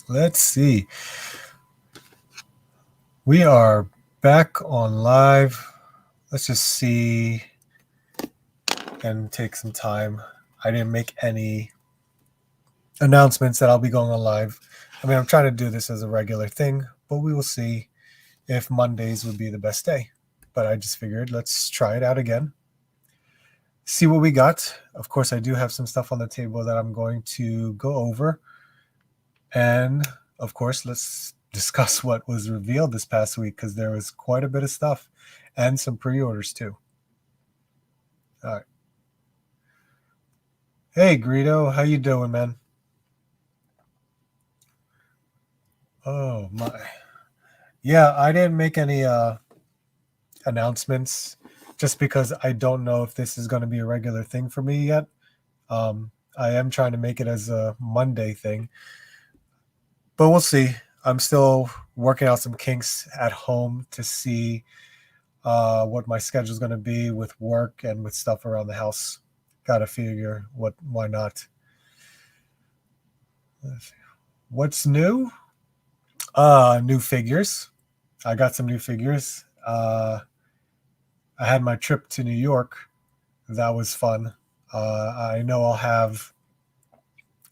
Let's see. We are back on live. Let's just see and take some time. I didn't make any announcements that I'll be going on live. I mean, I'm trying to do this as a regular thing, but we will see if Mondays would be the best day. But I just figured let's try it out again. See what we got. Of course, I do have some stuff on the table that I'm going to go over. And of course, let's discuss what was revealed this past week because there was quite a bit of stuff and some pre-orders too. All right. Hey, Greedo, how you doing, man? Oh my. Yeah, I didn't make any announcements just because I don't know if this is going to be a regular thing for me yet. I am trying to make it as a Monday thing, but we'll see. I'm still working out some kinks at home to see what my schedule is going to be with work and with stuff around the house. Got to figure why not. What's new? New figures. I got some new figures. I had my trip to New York. That was fun. I know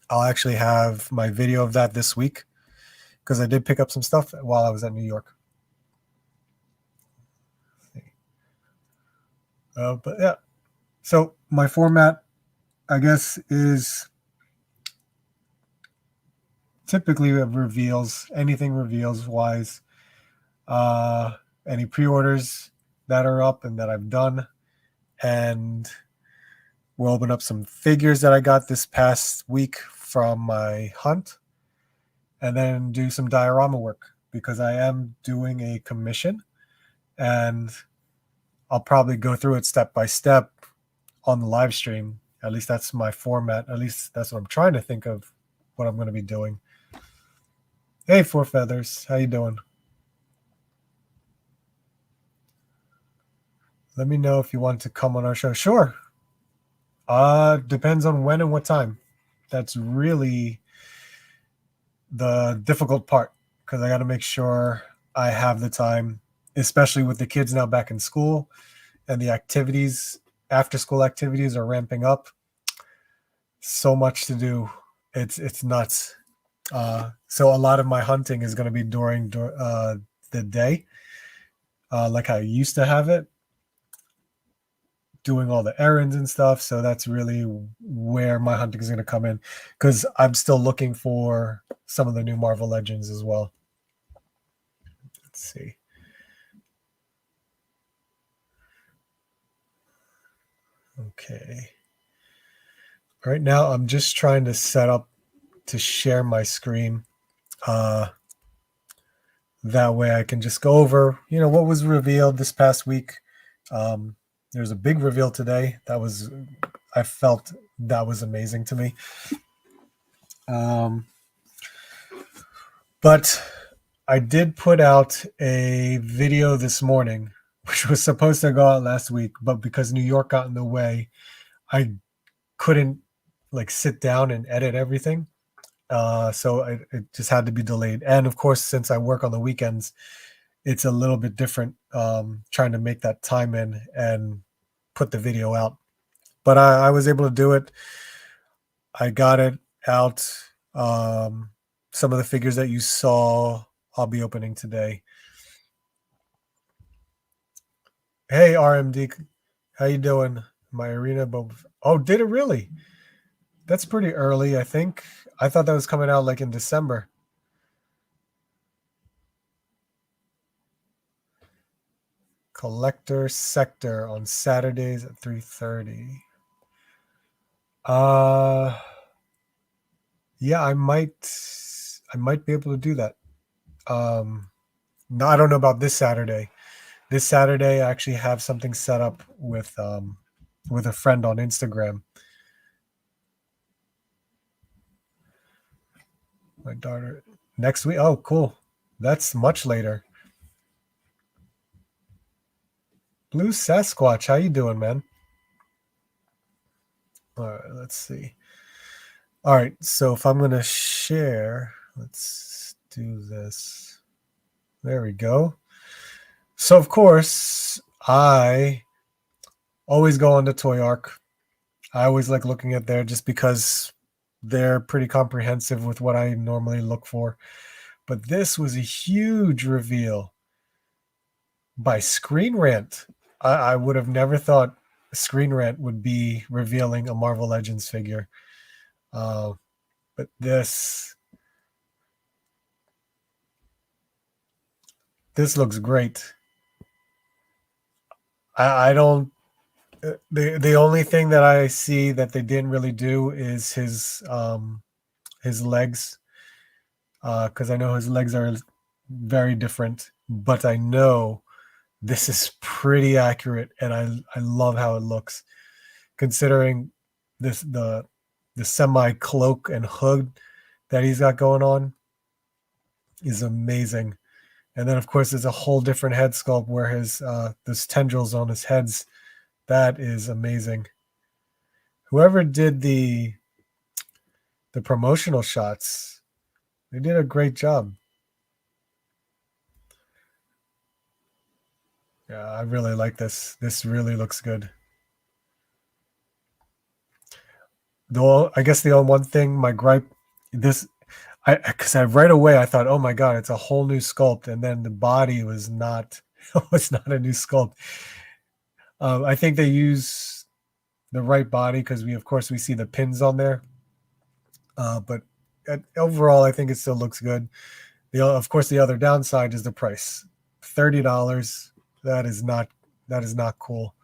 I'll actually have my video of that this week because I did pick up some stuff while I was at New York. But yeah, so my format, I guess, is typically reveals anything reveals wise, any pre-orders that are up and that I've done, and we'll open up some figures that I got this past week from my hunt, and then do some diorama work because I am doing a commission, and I'll probably go through it step by step on the live stream. At least that's my format. At least that's what I'm trying to think of what I'm going to be doing. Hey, Four Feathers, how you doing? Let me know if you want to come on our show. Sure. Depends on when and what time. That's really the difficult part because I got to make sure I have the time, especially with the kids now back in school and the activities, after school activities are ramping up. So much to do. It's nuts. So a lot of my hunting is going to be during the day, like I used to have it, doing all the errands and stuff. So that's really where my hunting is going to come in because I'm still looking for some of the new Marvel Legends as well. Let's see. Okay. Right now, I'm just trying to set up to share my screen. That way I can just go over, what was revealed this past week. There's a big reveal today. I felt that was amazing to me. But I did put out a video this morning, which was supposed to go out last week, but because New York got in the way, I couldn't sit down and edit everything. So it just had to be delayed. And of course, since I work on the weekends, it's a little bit different trying to make that time in and put the video out. But I was able to do it. I got it out. Some of the figures that you saw, I'll be opening today. Hey, RMD, how you doing? My arena, oh, did it really? That's pretty early, I think. I thought that was coming out in December. Collector Sector on Saturdays at 3:30. Yeah, I might be able to do that. No, I don't know about this Saturday. This Saturday, I actually have something set up with a friend on Instagram. My daughter next week. Oh, cool. That's much later. Blue Sasquatch, how you doing, man? All right, let's see. All right, so if I'm going to share, let's do this. There we go. So, of course, I always go on the Toy Arc. I always like looking at there just because they're pretty comprehensive with what I normally look for. But this was a huge reveal by Screen Rant. I would have never thought Screen Rant would be revealing a Marvel Legends figure. But this looks great. I don't. The only thing that I see that they didn't really do is his legs, because I know his legs are very different. But I know this is pretty accurate, and I love how it looks, considering this the semi cloak and hood that he's got going on is amazing. And then of course there's a whole different head sculpt where his there's tendrils on his heads. That is amazing. Whoever did the promotional shots, they did a great job. Yeah, I really like this. This really looks good. Though I guess the only one thing, my gripe, this, because I right away I thought, oh my god, it's a whole new sculpt, and then the body was not, was not a new sculpt. I think they use the right body because we, of course, we see the pins on there. But overall, I think it still looks good. Of course, the other downside is the price, $30. That is not cool.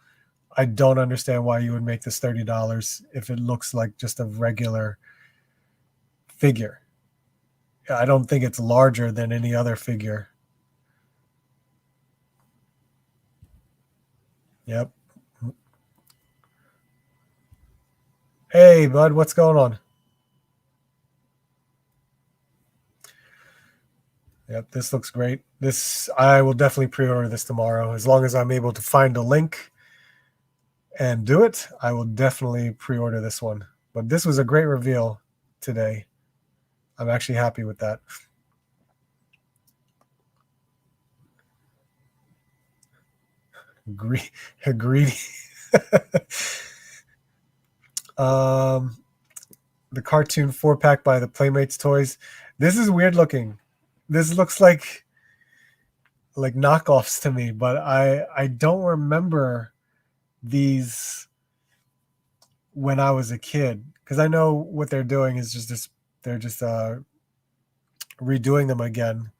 I don't understand why you would make this $30 if it looks like just a regular figure. I don't think it's larger than any other figure. Yep. Hey, bud, what's going on? Yep, this looks great. This I will definitely pre-order this tomorrow. As long as I'm able to find a link and do it, I will definitely pre-order this one. But this was a great reveal today. I'm actually happy with that. Greedy. um, the cartoon 4-pack by the Playmates Toys. This is weird looking. This looks like knockoffs to me, but I don't remember these when I was a kid, because I know what they're doing is just this. They're just redoing them again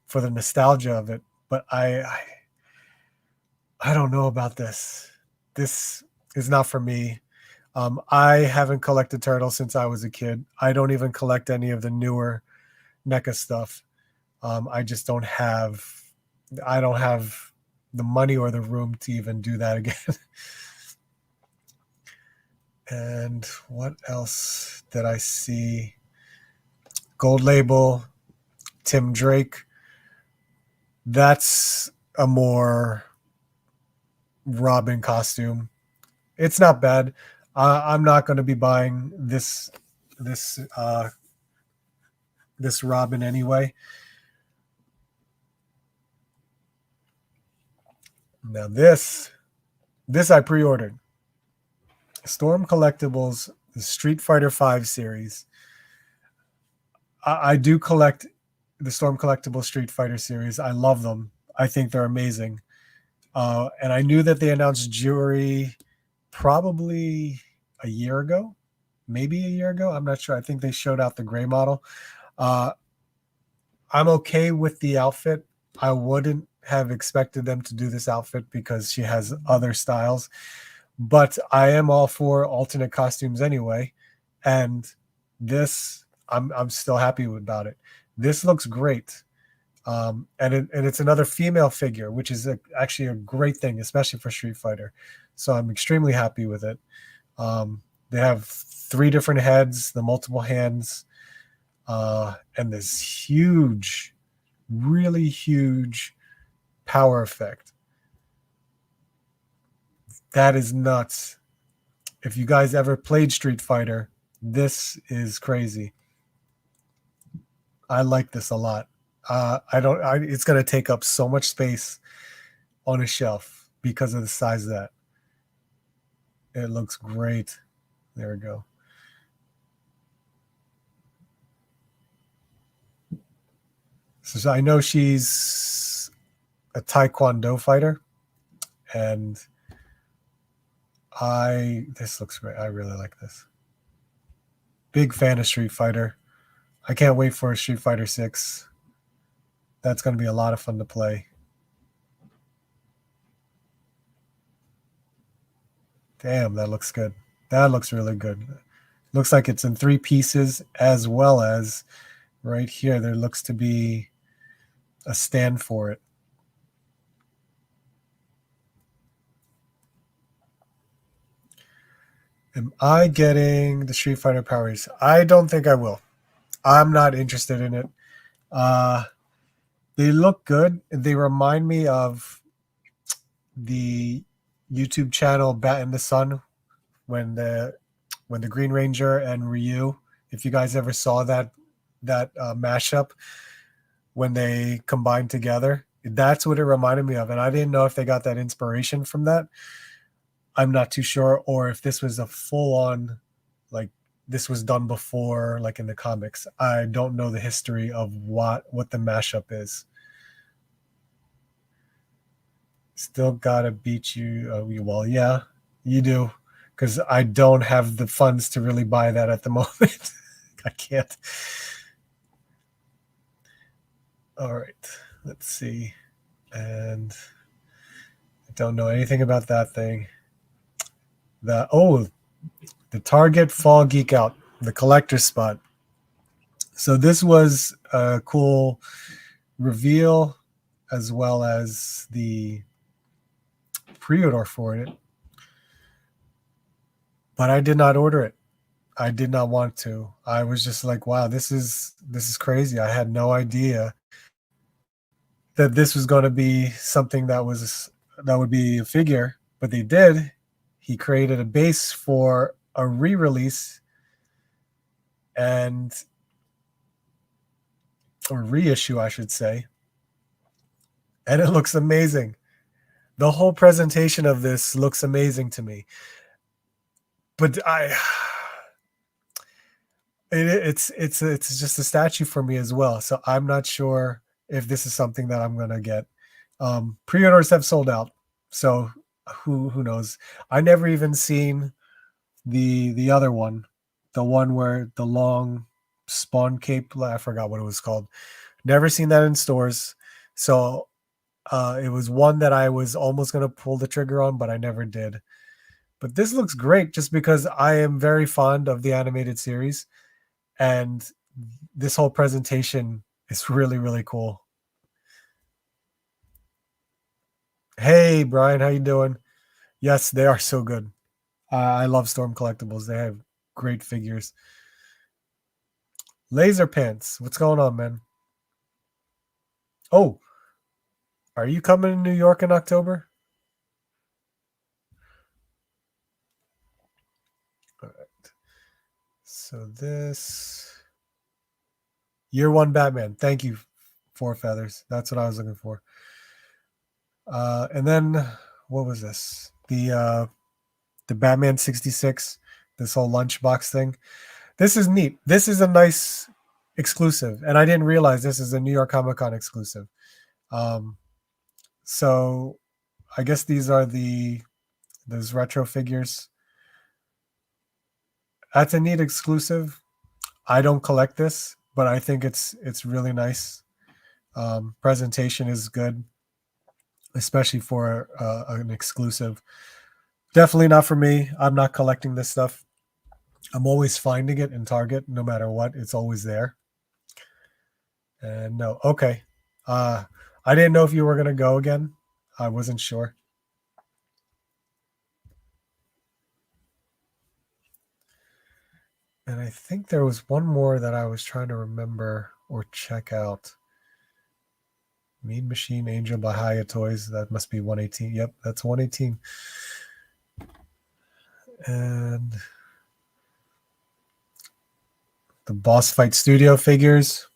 for the nostalgia of it. But I don't know about this. This is not for me. I haven't collected turtles since I was a kid. I don't even collect any of the newer NECA stuff. I just don't have. I don't have the money or the room to even do that again. And what else did I see? Gold Label, Tim Drake. That's a more Robin costume. It's not bad. I'm not going to be buying this this Robin anyway. Now this I pre-ordered. Storm Collectibles, the Street Fighter V series. I do collect the Storm Collectible Street Fighter series. I love them. I think they're amazing. And I knew that they announced Jury probably a year ago, maybe a year ago. I'm not sure. I think they showed out the gray model. Uh, I'm okay with the outfit. I wouldn't have expected them to do this outfit because she has other styles, but I am all for alternate costumes anyway. And this, I'm still happy about it. This looks great. And it's another female figure, which is actually a great thing, especially for Street Fighter. So I'm extremely happy with it. They have 3 different heads, the multiple hands, and this huge, really huge power effect. That is nuts. If you guys ever played Street Fighter, This is crazy. I like this a lot. It's going to take up so much space on a shelf because of the size of that. It looks great. There we go. So I know she's a Taekwondo fighter, and this looks great. I really like this. Big fan of Street Fighter. I can't wait for Street Fighter 6. That's going to be a lot of fun to play. Damn, that looks good. That looks really good. Looks like it's in 3 pieces, as well as right here, there looks to be a stand for it. Am I getting the Street Fighter Powers? I don't think I will. I'm not interested in it. They look good. They remind me of the YouTube channel Bat in the Sun when the Green Ranger and Ryu. If you guys ever saw that mashup when they combined together, that's what it reminded me of. And I didn't know if they got that inspiration from that. I'm not too sure, or if this was a full on, like, this was done before, like in the comics. I don't know the history of what the mashup is. Still gotta beat you. Well, yeah, you do, because I don't have the funds to really buy that at the moment. I can't. All right, let's see. And I don't know anything about that thing. The Target Fall Geek Out, the collector's spot. So this was a cool reveal, as well as the pre-order for it. But I did not order it. I did not want to. I was just like, wow, this is crazy. I had no idea that this was going to be something that would be a figure, but they did. He created a base for a re-release or reissue, I should say. And it looks amazing. The whole presentation of this looks amazing to me. But it's just a statue for me as well. So I'm not sure if this is something that I'm gonna get. Pre-orders have sold out, so who knows? I never even seen the other one, the one where the long spawn cape. I forgot what it was called. Never seen that in stores. So it was one that I was almost gonna pull the trigger on, but I never did. But this looks great just because I am very fond of the animated series, and this whole presentation is really, really cool. Hey, Brian, how you doing? Yes, they are so good. I love Storm Collectibles. They have great figures. Laser Pants, what's going on, man? Oh, are you coming to New York in October? All right. So this Year One Batman. Thank you, Four Feathers. That's what I was looking for. And then what was this? The Batman 66, this whole lunchbox thing. This is neat. This is a nice exclusive, and I didn't realize this is a New York Comic Con exclusive. So I guess these are those retro figures. That's a neat exclusive. I don't collect this, but I think it's really nice. Presentation is good, especially for an exclusive. Definitely not for me. I'm not collecting this stuff. I'm always finding it in Target, no matter what. It's always there. And no, okay. I didn't know if you were gonna go again. I wasn't sure. And I think there was one more that I was trying to remember or check out. Mean Machine Angel by Haya Toys. That must be 118. Yep, that's 118. And the Boss Fight Studio figures.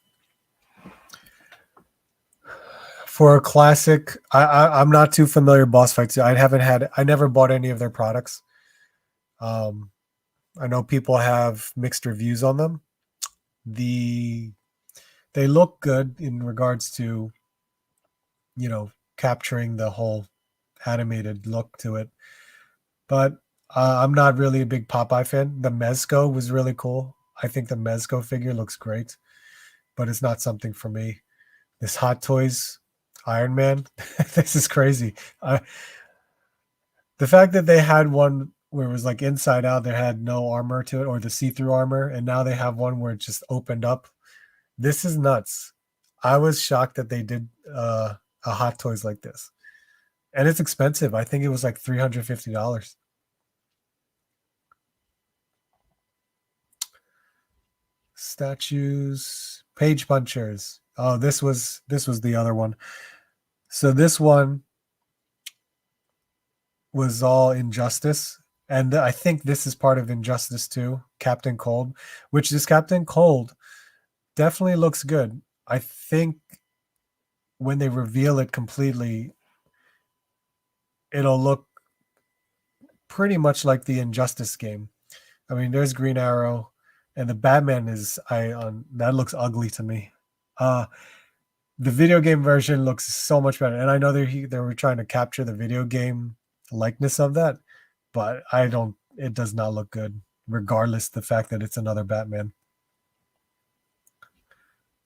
For a classic, I'm not too familiar with Boss Fights. I never bought any of their products. I know people have mixed reviews on them. They look good in regards to, capturing the whole animated look to it. But I'm not really a big Popeye fan. The Mezco was really cool. I think the Mezco figure looks great, but it's not something for me. This Hot Toys Iron Man, this is crazy. The fact that they had one where it was like inside out, there had no armor to it, or the see-through armor, and now they have one where it just opened up. This is nuts. I was shocked that they did a Hot Toys like this. And it's expensive. I think it was like $350. Statues, page punchers. Oh, this was the other one. So this one was all Injustice, and I think this is part of Injustice too. Captain Cold, which this Captain Cold definitely looks good. I think when they reveal it completely, it'll look pretty much like the Injustice game. I mean, there's Green Arrow, and the Batman that looks ugly to me. The video game version looks so much better, and I know they were trying to capture the video game likeness of that, but it does not look good, regardless the fact that it's another Batman.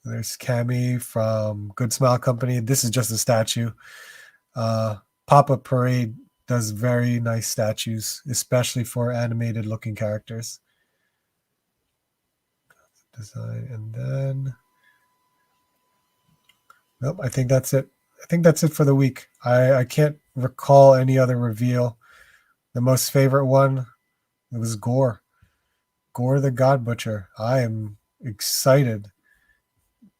There's Cammy from Good Smile Company. This is just a statue. Papa Parade does very nice statues, especially for animated looking characters. Design, and then nope, I think that's it. I think that's it for the week. I can't recall any other reveal. The most favorite one, it was Gore the God Butcher. I am excited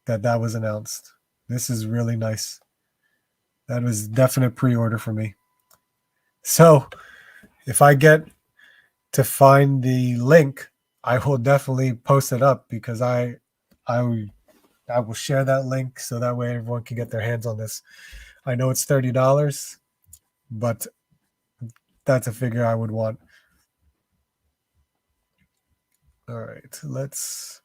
that was announced. This is really nice. That was definite pre-order for me. So if I get to find the link, I will definitely post it up, because I will share that link so that way everyone can get their hands on this. I know it's $30, but that's a figure I would want. All right, let's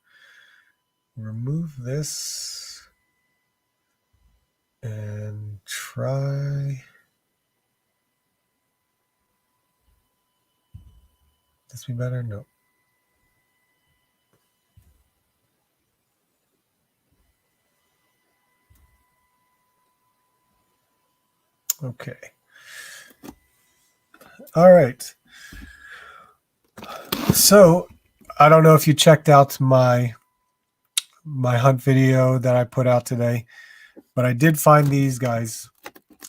remove this and try this. Be better? No. Okay. All right. So I don't know if you checked out my hunt video that I put out today, but I did find these guys.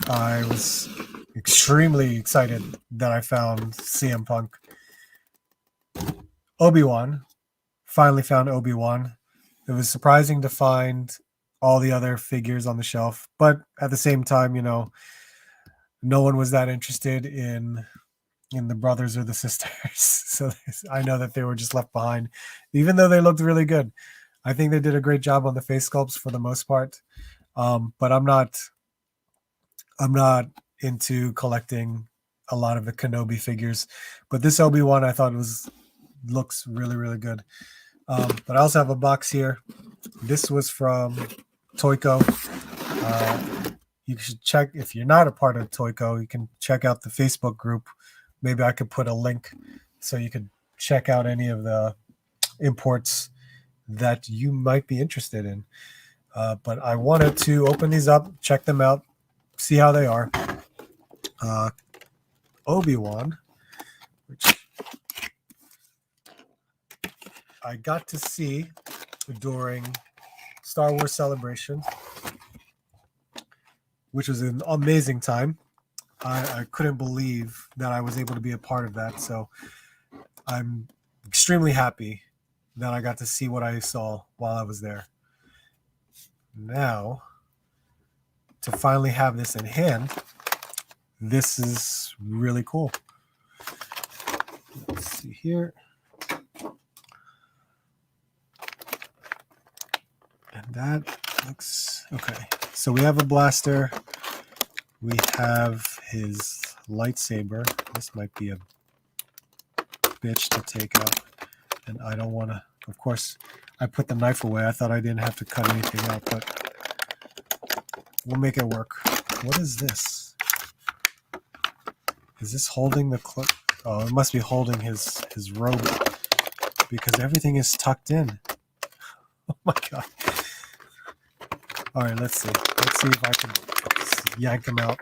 I was extremely excited that I found CM Punk. Obi-Wan. Finally found Obi-Wan. It was surprising to find all the other figures on the shelf, but at the same time, no one was that interested in the brothers or the sisters. So I know that they were just left behind, even though they looked really good. I think they did a great job on the face sculpts for the most part. But I'm not into collecting a lot of the Kenobi figures. But this Obi-Wan I thought looks really, really good. But I also have a box here. This was from Toyco. You should check, if you're not a part of Toyco, you can check out the Facebook group. Maybe I could put a link so you could check out any of the imports that you might be interested in. But I wanted to open these up, check them out, see how they are. Obi-Wan, which I got to see during Star Wars Celebration, which was an amazing time. I couldn't believe that I was able to be a part of that. So I'm extremely happy that I got to see what I saw while I was there. Now, to finally have this in hand, this is really cool. Let's see here. That looks okay. So we have a blaster. We have his lightsaber. This might be a bitch to take out. And I don't want to, of course, I put the knife away. I thought I didn't have to cut anything out, but we'll make it work. What is this? Is this holding the cloak? Oh, it must be holding his robe because everything is tucked in. Oh my god. All right, let's see. Let's see if I can yank him out.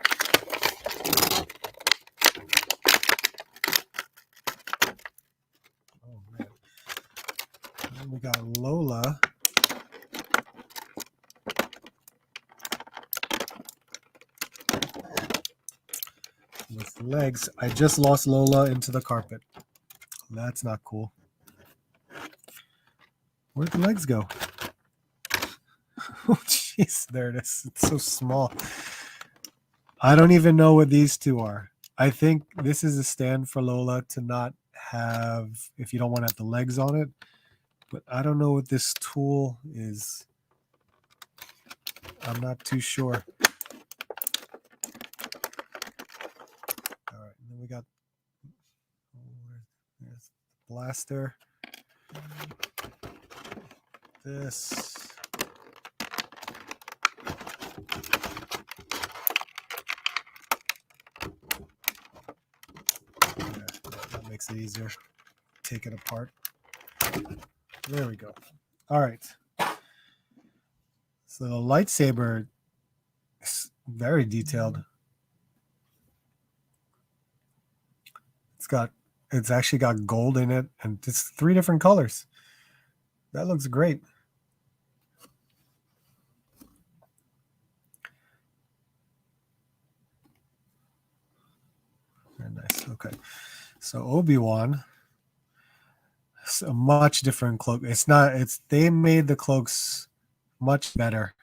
Oh man. And we got Lola. With legs. I just lost Lola into the carpet. That's not cool. Where'd the legs go? Oh, jeez. There it is. It's so small. I don't even know what these two are. I think this is a stand for Lola to not have, if you don't want to have the legs on it. But I don't know what this tool is. I'm not too sure. All right. And then we got there's the blaster. This. Yeah, that makes it easier. Take it apart. There we go. All right. So the lightsaber is very detailed. It's actually got gold in it, and it's 3 different colors. That looks great. Very nice. Okay. So Obi-Wan, it's a much different cloak. They made the cloaks much better.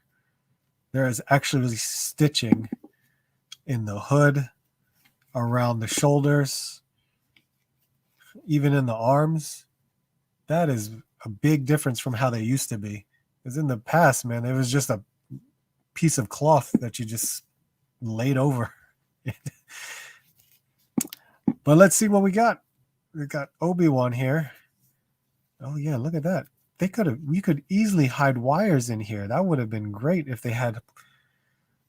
There is actually stitching in the hood, around the shoulders, even in the arms. That is a big difference from how they used to be. Because in the past, man, it was just a piece of cloth that you just laid over. But let's see what we got. We got Obi-Wan here. Oh yeah, look at that. We could easily hide wires in here. That would have been great if they had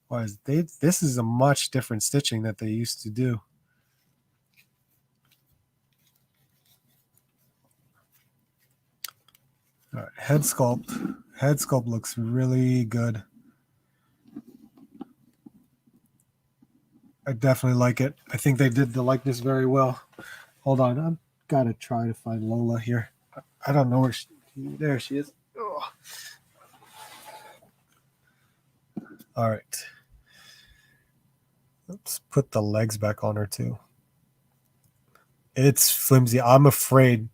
wires. This is a much different stitching that they used to do. All right, head sculpt. Head sculpt looks really good. I definitely like it. I think they did the likeness very well. Hold on, I've got to try to find Lola here. I don't know where there she is. Oh. All right. Let's put the legs back on her too. It's flimsy. I'm afraid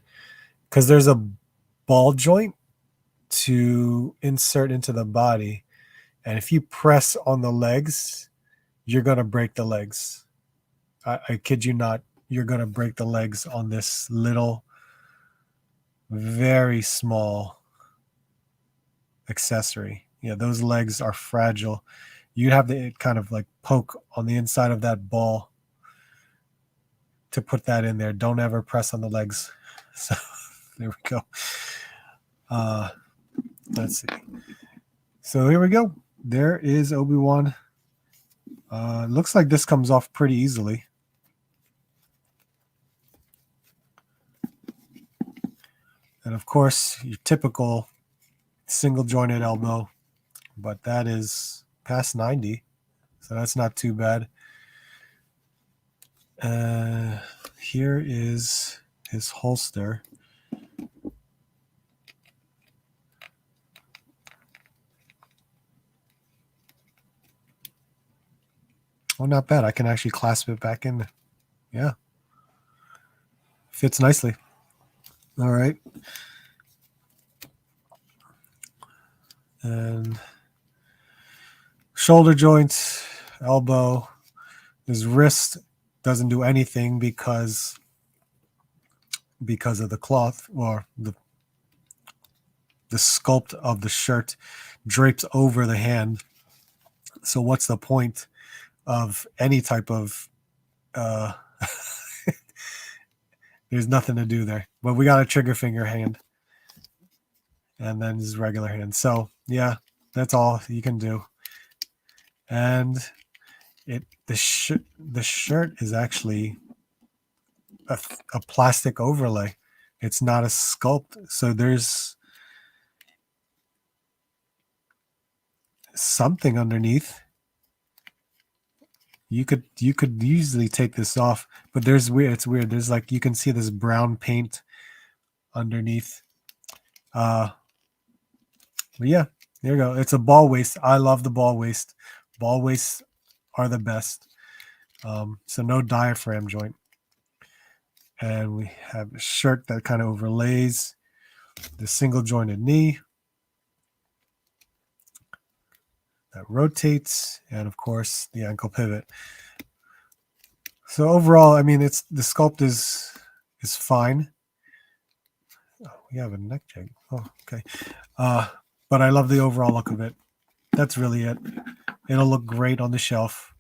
because there's a ball joint to insert into the body. And if you press on the legs, you're going to break the legs. I kid you not. You're going to break the legs on this little, very small accessory. Yeah, those legs are fragile. You'd have to kind of like poke on the inside of that ball to put that in there. Don't ever press on the legs. So there we go. Let's see. So here we go. There is Obi-Wan. Looks like this comes off pretty easily. And of course, your typical single jointed elbow, but that is past 90. So that's not too bad. Here is his holster. Oh, not bad. I can actually clasp it back in. Yeah. Fits nicely. All right. And shoulder joints, elbow. His wrist doesn't do anything because of the cloth or the the sculpt of the shirt drapes over the hand. So what's the point of any type of there's nothing to do there. But we got a trigger finger hand. And then his regular hand. So yeah, that's all you can do. And the shirt is actually a plastic overlay. It's not a sculpt. So there's something underneath. You could easily take this off, but it's weird. There's like, you can see this brown paint underneath. But yeah, there you go. It's a ball waist. I love the ball waist. Ball waists are the best. So no diaphragm joint. And we have a shirt that kind of overlays the single jointed knee that rotates, and of course the ankle pivot. So overall, I mean, the sculpt is fine. Oh, we have a neck jag. Oh, okay. But I love the overall look of it. That's really it. It'll look great on the shelf.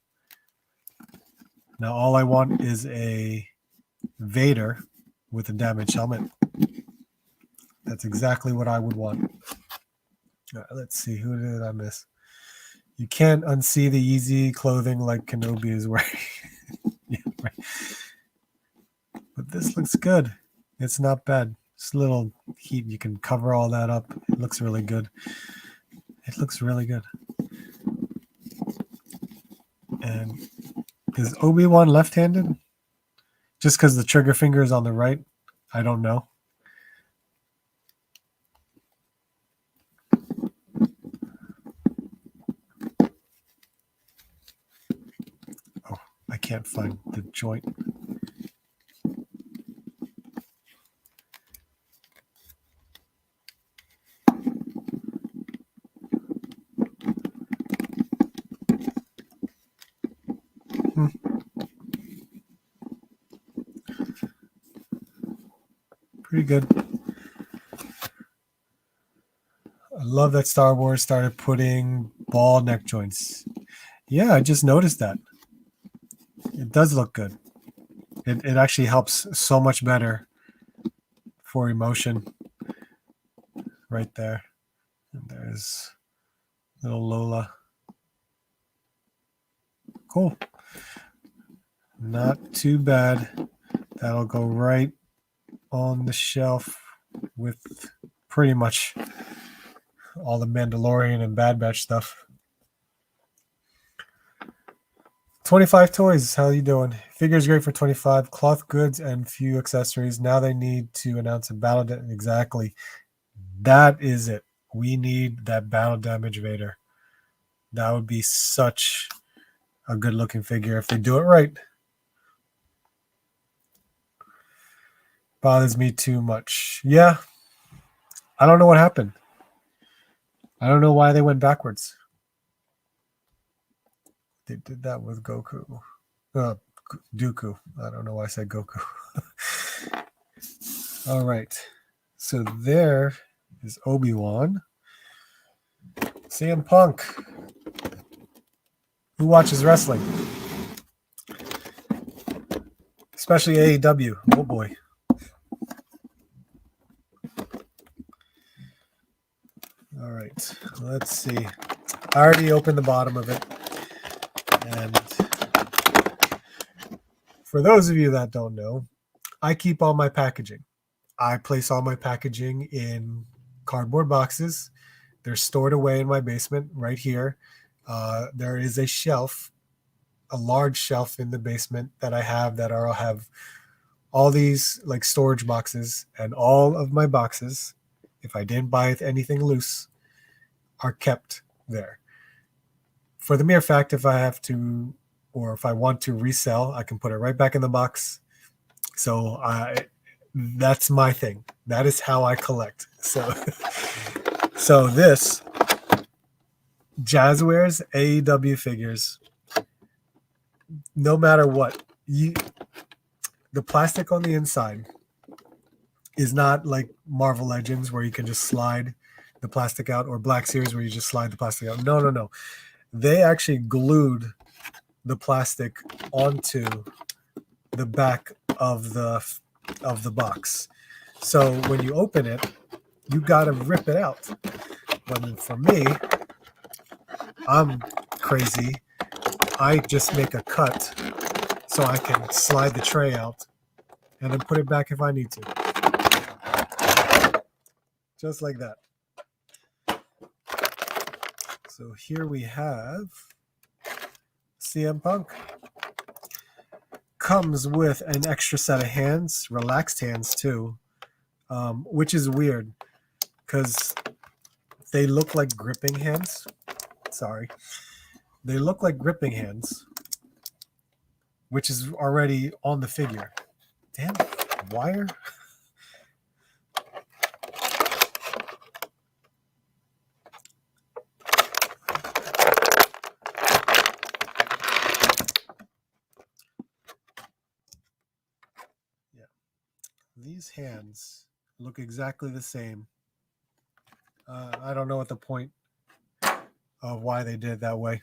Now all I want is a Vader with a damaged helmet. That's exactly what I would want. All right, let's see. Who did I miss? You can't unsee the easy clothing like Kenobi is wearing. Yeah, right. But this looks good. It's not bad. Just a little heat. You can cover all that up. It looks really good. It looks really good. And is Obi-Wan left-handed? Just because the trigger finger is on the right? I don't know. Oh, I can't find the joint. Pretty good. I love that Star Wars started putting ball neck joints. Yeah, I just noticed that. It does look good. It actually helps so much better for emotion. Right there. And there's little Lola. Cool. Not too bad. That'll go right on the shelf with pretty much all the Mandalorian and Bad Batch stuff. 25 toys. How you doing? Figures great for 25. Cloth goods and few accessories. Now they need to announce a battle. Exactly. That is it. We need that battle damage Vader. That would be such a good looking figure if they do it right. Bothers me too much. Yeah. I don't know what happened. I don't know why they went backwards. They did that with Goku. Dooku. I don't know why I said Goku. All right. So there is Obi-Wan. CM Punk. Who watches wrestling? Especially AEW. Oh boy. All right. Let's see. I already opened the bottom of it. And for those of you that don't know, I keep all my packaging. I place all my packaging in cardboard boxes. They're stored away in my basement right here. There is a shelf, a large shelf in the basement that I have I'll have all these like storage boxes, and all of my boxes, if I didn't buy anything loose, are kept there. For the mere fact, if I have to, or if I want to resell, I can put it right back in the box. So that's my thing. That is how I collect. So this Jazzwares AEW figures, no matter what, the plastic on the inside is not like Marvel Legends where you can just slide the plastic out, or Black Series where you just slide the plastic out. No. They actually glued the plastic onto the back of the box. So when you open it, you got to rip it out. But for me, I'm crazy. I just make a cut so I can slide the tray out and then put it back if I need to. Just like that. So here we have CM Punk. Comes with an extra set of hands, relaxed hands too, which is weird because they look like gripping hands. Sorry. They look like gripping hands, which is already on the figure. Damn, wire. Yeah. These hands look exactly the same. I don't know what the point of why they did it that way.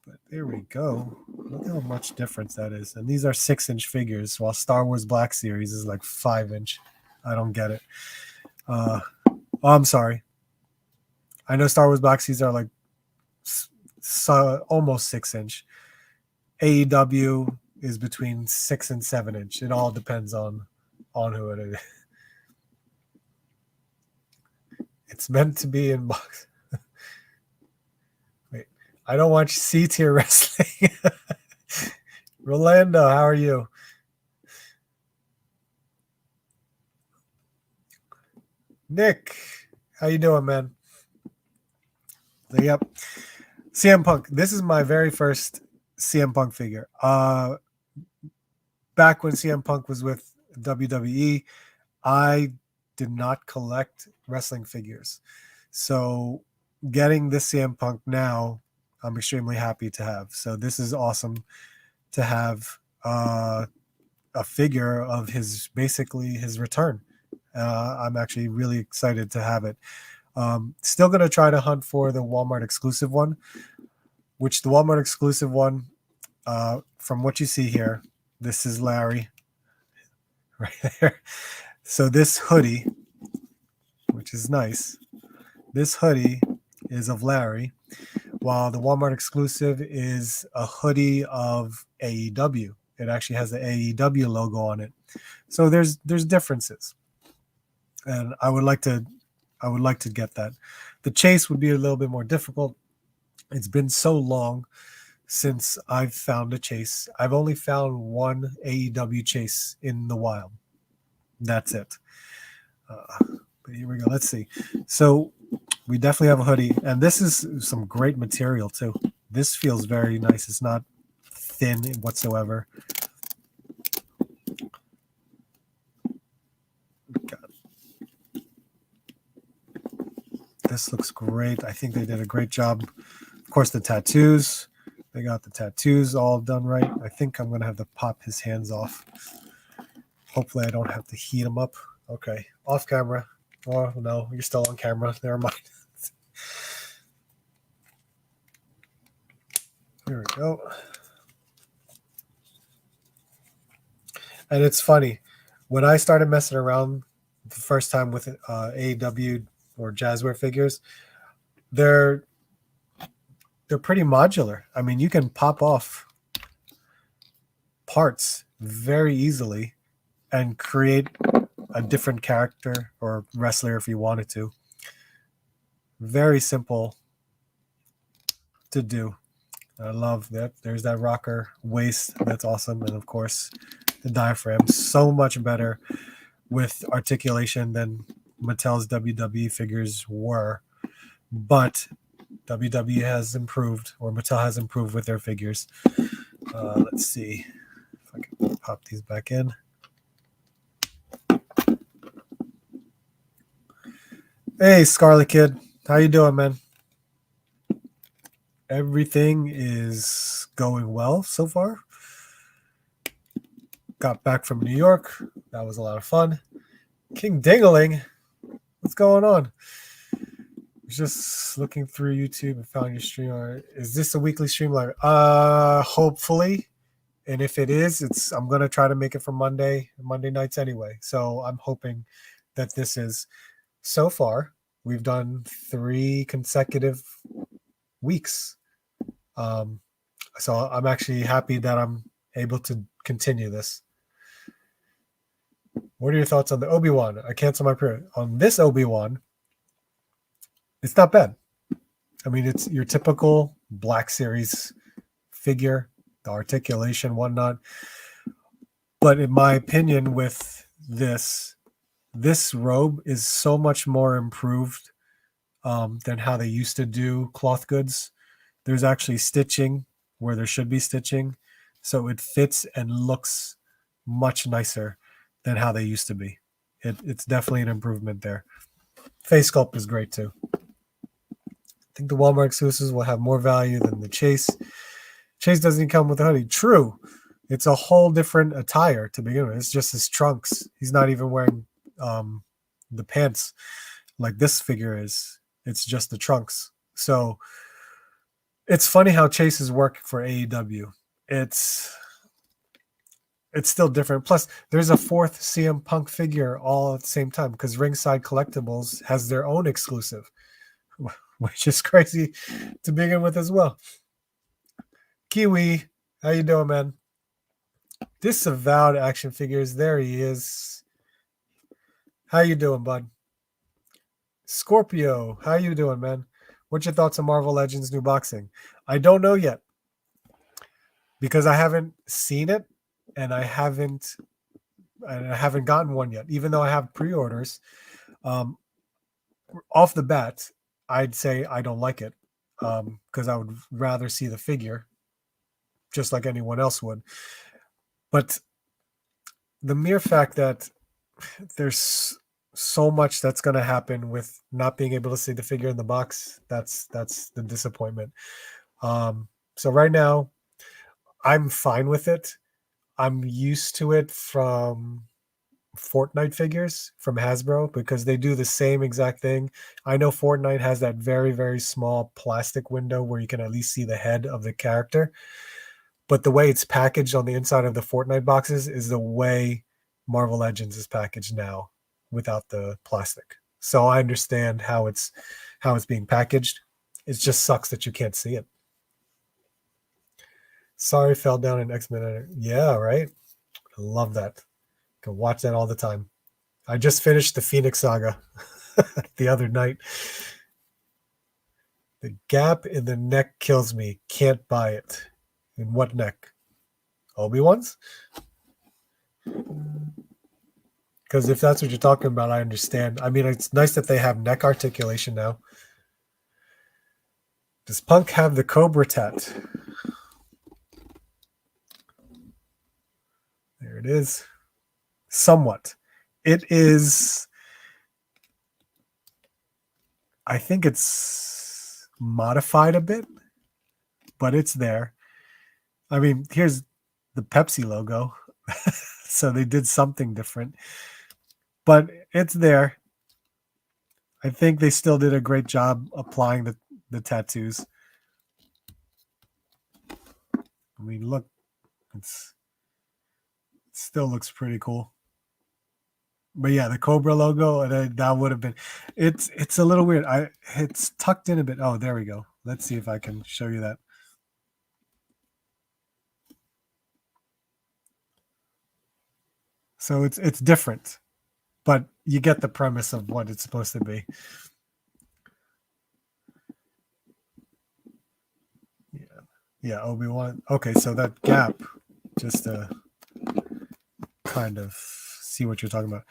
But there we go. Look how much difference that is. And these are 6-inch figures, while Star Wars Black Series is like 5-inch. I don't get it. I'm sorry. I know Star Wars Black Series are like almost 6-inch. AEW is between 6 and 7-inch. It all depends on who it is. It's meant to be in box. Wait, I don't watch C-tier wrestling. Rolando, how are you? Nick, how you doing, man? Yep. CM Punk. This is my very first CM Punk figure. Back when CM Punk was with WWE, I did not collect wrestling figures. So getting this CM Punk now, I'm extremely happy to have. So this is awesome to have a figure of his return. I'm actually really excited to have it. Still going to try to hunt for the Walmart exclusive one, which the Walmart exclusive one, from what you see here, this is Larry right there. So this hoodie, which is nice, this hoodie is of Larry, while the Walmart exclusive is a hoodie of AEW. It actually has the AEW logo on it. So there's differences. And I would like to get that. The chase would be a little bit more difficult. It's been so long since I've found a chase. I've only found one AEW chase in the wild. That's it. But here we go. Let's see. So we definitely have a hoodie, and this is some great material too. This feels very nice. It's not thin whatsoever. God. This looks great. I think they did a great job. Of course, the tattoos. They got the tattoos all done right. I think I'm going to have to pop his hands off. Hopefully I don't have to heat him up. Okay, off camera. Oh, no, you're still on camera. Never mind. Here we go. And it's funny. When I started messing around the first time with AEW or Jazzware figures, they're pretty modular. I mean, you can pop off parts very easily and create a different character or wrestler if you wanted to. Very simple to do. I love that. There's that rocker waist. That's awesome. And of course, the diaphragm. So much better with articulation than Mattel's WWE figures were. But WWE has improved, or Mattel has improved with their figures. Let's see if I can pop these back in. Hey, Scarlet Kid. How you doing, man? Everything is going well so far. Got back from New York. That was a lot of fun. King Dingaling, what's going on? Just looking through YouTube and found your stream. Is this a weekly stream live? Hopefully. And if it is, I'm gonna try to make it for Monday nights anyway. So I'm hoping that this is. So far, we've done 3 consecutive weeks. So I'm actually happy that I'm able to continue this. What are your thoughts on the Obi-Wan? I cancel my prayer. On this Obi-Wan, it's not bad. I mean, it's your typical Black Series figure, the articulation, whatnot. But in my opinion, with this robe is so much more improved than how they used to do cloth goods. There's actually stitching where there should be stitching, so it fits and looks much nicer than how they used to be. It's definitely an improvement there. Face sculpt is great too. I think the Walmart exclusives will have more value than the Chase. Chase doesn't even come with a hoodie. True. It's a whole different attire to begin with. It's just his trunks. He's not even wearing the pants like this figure is. It's just the trunks. So it's funny how Chases work for AEW. It's still different. Plus, there's a 4th CM Punk figure all at the same time because Ringside Collectibles has their own exclusive, which is crazy to begin with as well. Kiwi, how you doing, man? Disavowed action figures. There he is. How you doing, bud? Scorpio, how you doing, man? What's your thoughts on Marvel Legends new boxing? I don't know yet because I haven't seen it and I haven't gotten one yet, even though I have pre-orders. Off the bat, I'd say I don't like it because I would rather see the figure, just like anyone else would. But the mere fact that there's so much that's going to happen with not being able to see the figure in the box, that's the disappointment. So right now, I'm fine with it. I'm used to it from Fortnite figures from Hasbro because they do the same exact thing. I know Fortnite has that very, very small plastic window where you can at least see the head of the character. But the way it's packaged on the inside of the Fortnite boxes is the way Marvel Legends is packaged now without the plastic. So I understand how it's being packaged. It just sucks that you can't see it. Sorry, fell down in X-Men. Yeah, right? I love that. Can watch that all the time. I just finished the Phoenix Saga the other night. The gap in the neck kills me. Can't buy it. In what neck? Obi-Wan's? Because if that's what you're talking about, I understand. I mean, it's nice that they have neck articulation now. Does Punk have the Cobra tat? There it is. Somewhat. It is. I think it's modified a bit, but it's there. I mean, here's the Pepsi logo. So they did something different. But it's there. I think they still did a great job applying the tattoos. I mean, look, it still looks pretty cool. But yeah, the Cobra logo, that would have been. It's a little weird. It's tucked in a bit. Oh, there we go. Let's see if I can show you that. So it's different, but you get the premise of what it's supposed to be. Yeah, Obi-Wan. Okay, so that gap, just to kind of see what you're talking about.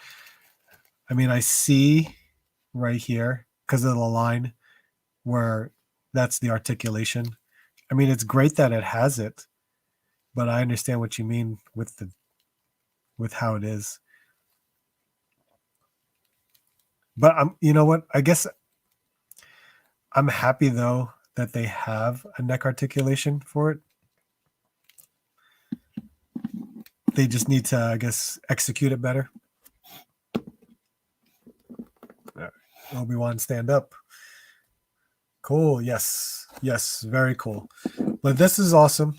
I mean, I see right here because of the line where that's the articulation. I mean, it's great that it has it, but I understand what you mean with how it is. But you know what? I guess I'm happy though that they have a neck articulation for it. They just need to, I guess, execute it better. Obi-Wan stand up. Cool. Yes. Yes. Very cool. But this is awesome.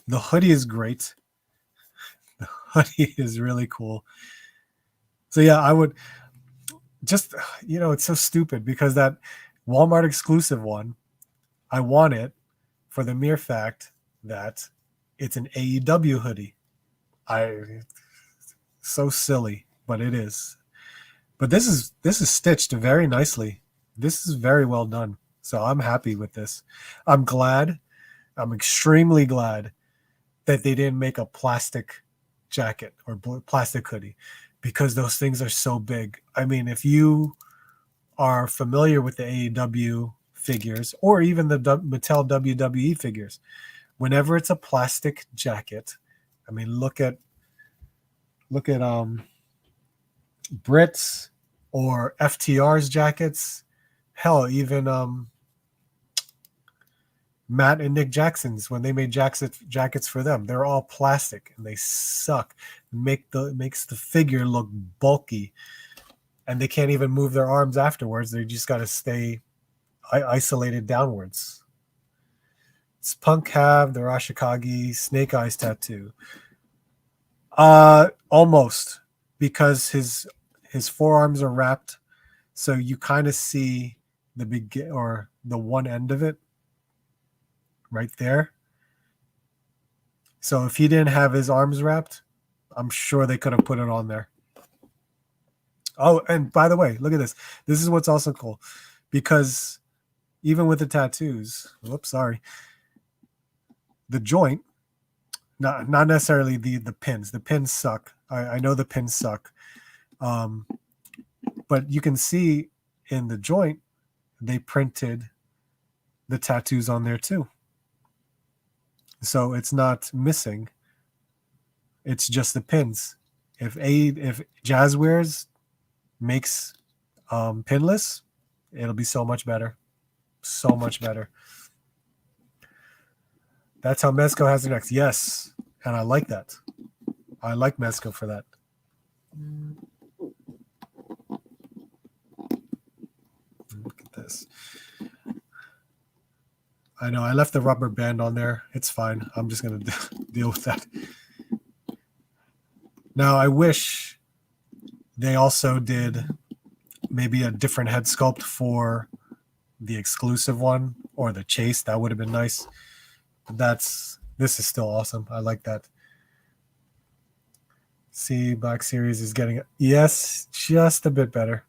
The hoodie is great. The hoodie is really cool. So yeah, I would just, it's so stupid because that Walmart exclusive one, I want it for the mere fact that it's an AEW hoodie. So silly, but it is. But this is stitched very nicely. This is very well done. So I'm happy with this. I'm glad. I'm extremely glad that they didn't make a plastic jacket or plastic hoodie because those things are so big. I mean, if you are familiar with the AEW figures or even the Mattel WWE figures, whenever it's a plastic jacket, I mean, look at Brits or FTR's jackets. Hell, even Matt and Nick Jackson's when they made jackets for them, they're all plastic and they suck. Makes the figure look bulky, and they can't even move their arms afterwards. They just got to stay isolated downwards. It's Punk have the Rashikage Snake Eyes tattoo. Almost, because his forearms are wrapped, so you kind of see the one end of it right there. So if he didn't have his arms wrapped, I'm sure they could have put it on there. Oh, and by the way, look at this. This is what's also cool, because even with the tattoos, the joint, not necessarily the pins. The pins suck. I know the pins suck. But you can see in the joint, they printed the tattoos on there too. So it's not missing. It's just the pins. If Jazzwares makes pinless, it'll be so much better. So much better. That's how Mezco has it next. Yes. And I like that. I like Mezco for that. Look at this. I know I left the rubber band on there. It's fine. I'm just going to deal with that. Now, I wish they also did maybe a different head sculpt for the exclusive one or the chase. That would have been nice. This is still awesome. I like that. See, Black Series is getting it. Yes, just a bit better.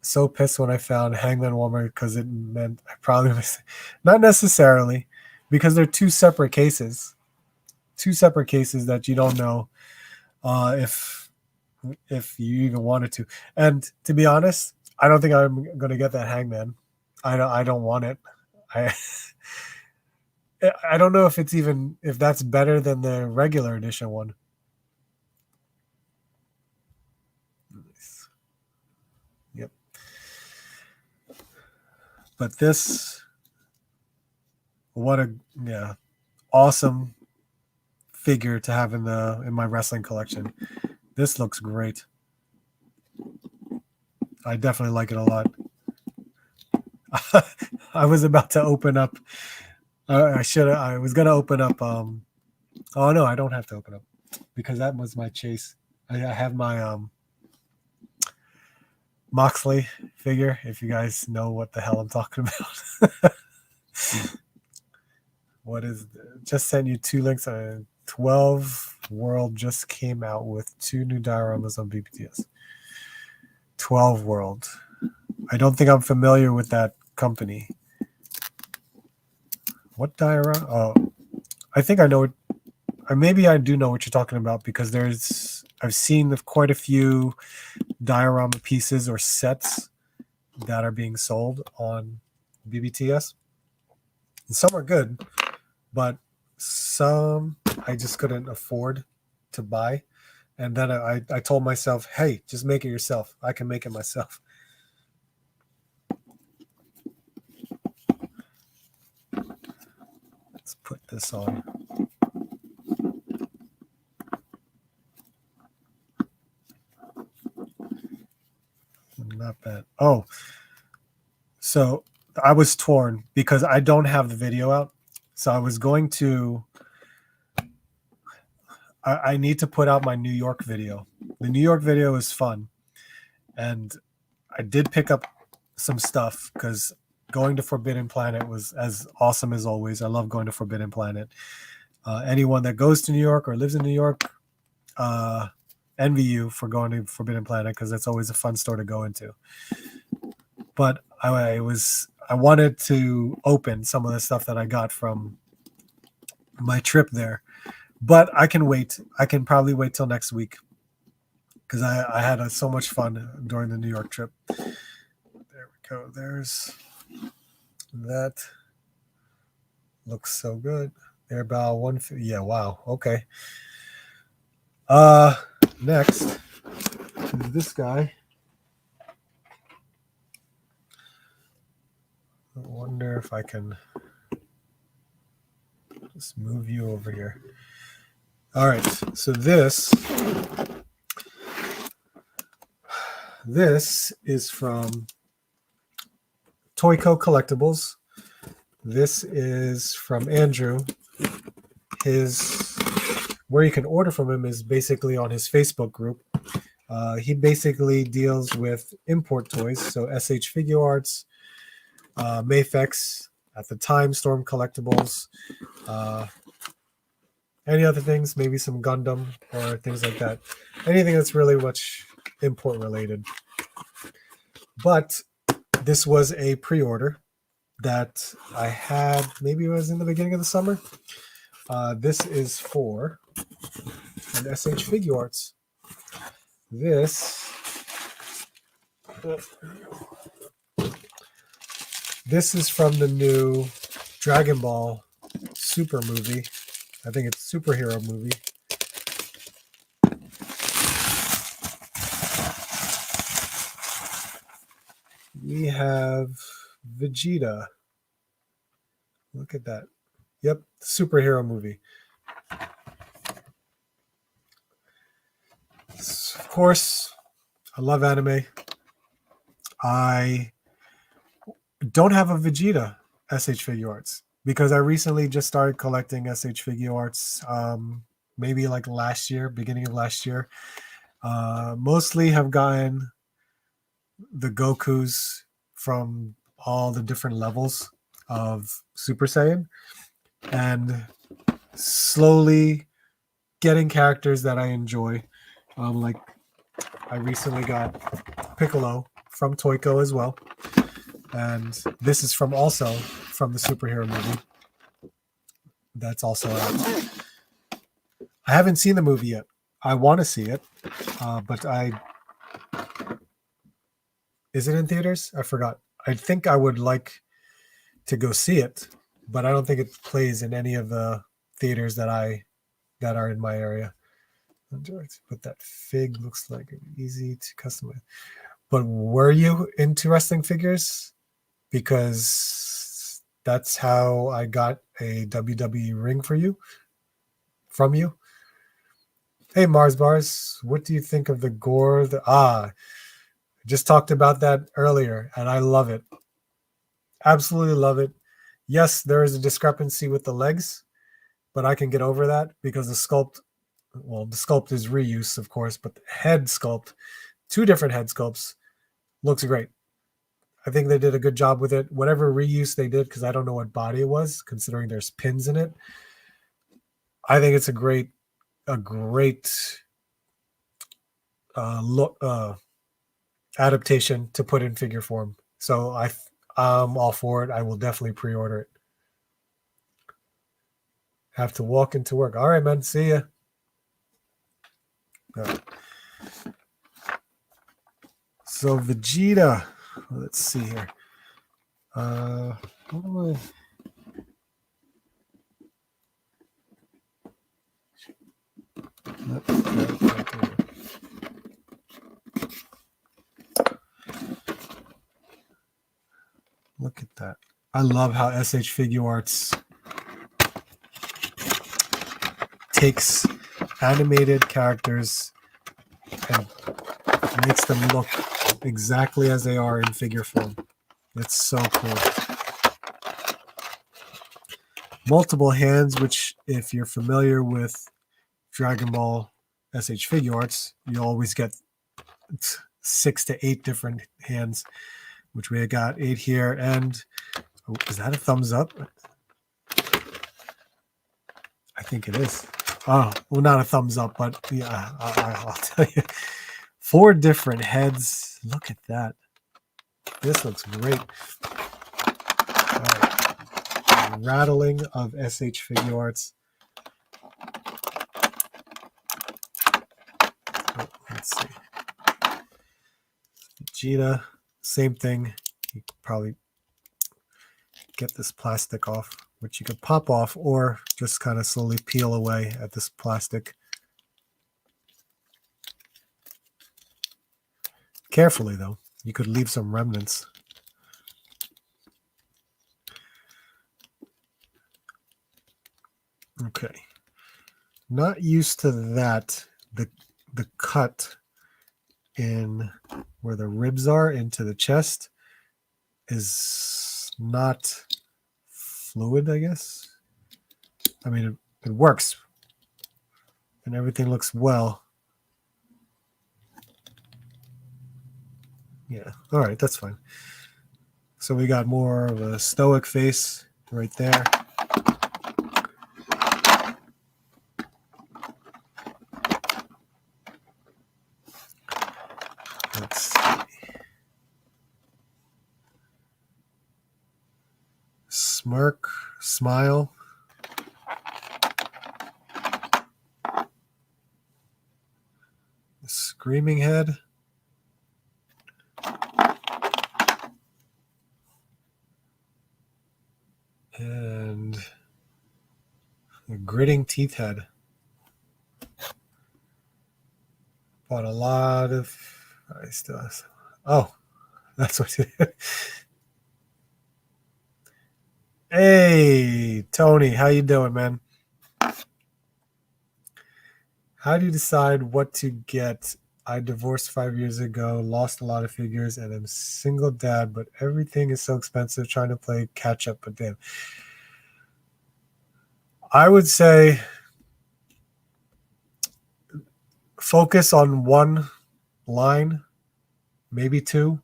So pissed when I found Hangman Walmart because it meant I probably missed it. Not necessarily, because they're two separate cases. Two separate cases that you don't know if you even wanted to. And to be honest, I don't think I'm going to get that Hangman. I don't want it. I don't know if that's better than the regular edition one. Yep. But this, what a awesome figure to have in my wrestling collection. This looks great. I definitely like it a lot. I was about to open up. I was gonna open up. Oh no, I don't have to open up because that was my chase. I have my Moxley figure. If you guys know what the hell I'm talking about. Just send you 2 links. 12 World just came out with 2 new dioramas on BBTS. 12 World. I don't think I'm familiar with that company. What diorama? Oh, I think I know it. Or maybe I do know what you're talking about because I've seen quite a few diorama pieces or sets that are being sold on BBTS. And some are good, but some I just couldn't afford to buy. And then I told myself, hey, just make it yourself. I can make it myself. Let's put this on. Not bad. Oh, so I was torn because I don't have the video out. So I was going to. I need to put out my New York video. The New York video is fun, and I did pick up some stuff because going to Forbidden Planet was as awesome as always. I love going to Forbidden Planet. Anyone that goes to New York or lives in New York, envy you for going to Forbidden Planet because that's always a fun store to go into. But I wanted to open some of the stuff that I got from my trip there, but I can wait. I can probably wait till next week because I had so much fun during the New York trip. There we go. There's that. Looks so good. They're about 150. Yeah, wow. Okay. Next is this guy. I wonder if I can just move you over here. All right. So this is from Toyco Collectibles. This is from Andrew. Where you can order from him is basically on his Facebook group. He basically deals with import toys, so SH Figuarts, Mafex, at the time Storm Collectibles, any other things, maybe some Gundam or things like that. Anything that's really much import related. But this was a pre-order that I had, maybe it was in the beginning of the summer. This is for an SH Figuarts. This is from the new Dragon Ball Super movie. I think it's superhero movie. We have Vegeta. Look at that. Yep, superhero movie. Of course, I love anime. I don't have a Vegeta SH Figuarts because I recently just started collecting SH Figuarts, maybe like last year, beginning of last year. Mostly have gotten the Gokus from all the different levels of Super Saiyan and slowly getting characters that I enjoy. Like I recently got Piccolo from Toyco as well. And this is from the superhero movie. That's also out. I haven't seen the movie yet. I want to see it, but is it in theaters? I forgot. I think I would like to go see it, but I don't think it plays in any of the theaters that are in my area. But that fig looks like easy to customize. But were you into wrestling figures? Because that's how I got a WWE ring from you. Hey, Mars Bars, what do you think of the gore? Just talked about that earlier, and I love it. Absolutely love it. Yes, there is a discrepancy with the legs, but I can get over that because the sculpt is reuse, of course, but the head sculpt, 2 different head sculpts, looks great. I think they did a good job with it. Whatever reuse they did, because I don't know what body it was, considering there's pins in it. I think it's a great adaptation to put in figure form. So I'm all for it. I will definitely pre-order it. Have to walk into work. All right, man. See ya. So Vegeta. Let's see here. Look at that. I love how SH Figuarts takes animated characters and makes them look exactly as they are in figure form. It's so cool. Multiple hands, which if you're familiar with Dragon Ball SH Figuarts, you always get 6 to 8 different hands, which we got 8 here. And is that a thumbs up? I think it is. Oh, well, not a thumbs up, but yeah, I'll tell you. 4 different heads. Look at that. This looks great. All right. Rattling of SH Figuarts. Oh, let's see. Vegeta, same thing. You could probably get this plastic off, which you could pop off or just kind of slowly peel away at this plastic. Carefully, though. You could leave some remnants. Okay. Not used to that. The cut in where the ribs are into the chest is not fluid, I guess. I mean, it works. And everything looks well. Yeah. All right, that's fine. So we got more of a stoic face right there. Let's see. Smirk, smile. Screaming head. And a gritting teeth head. Bought a lot of. I still. Oh, that's what. Hey, Tony, how you doing, man? How do you decide what to get? I divorced 5 years ago, lost a lot of figures, and I'm single dad, but everything is so expensive trying to play catch up. But damn. I would say focus on one line, maybe 2.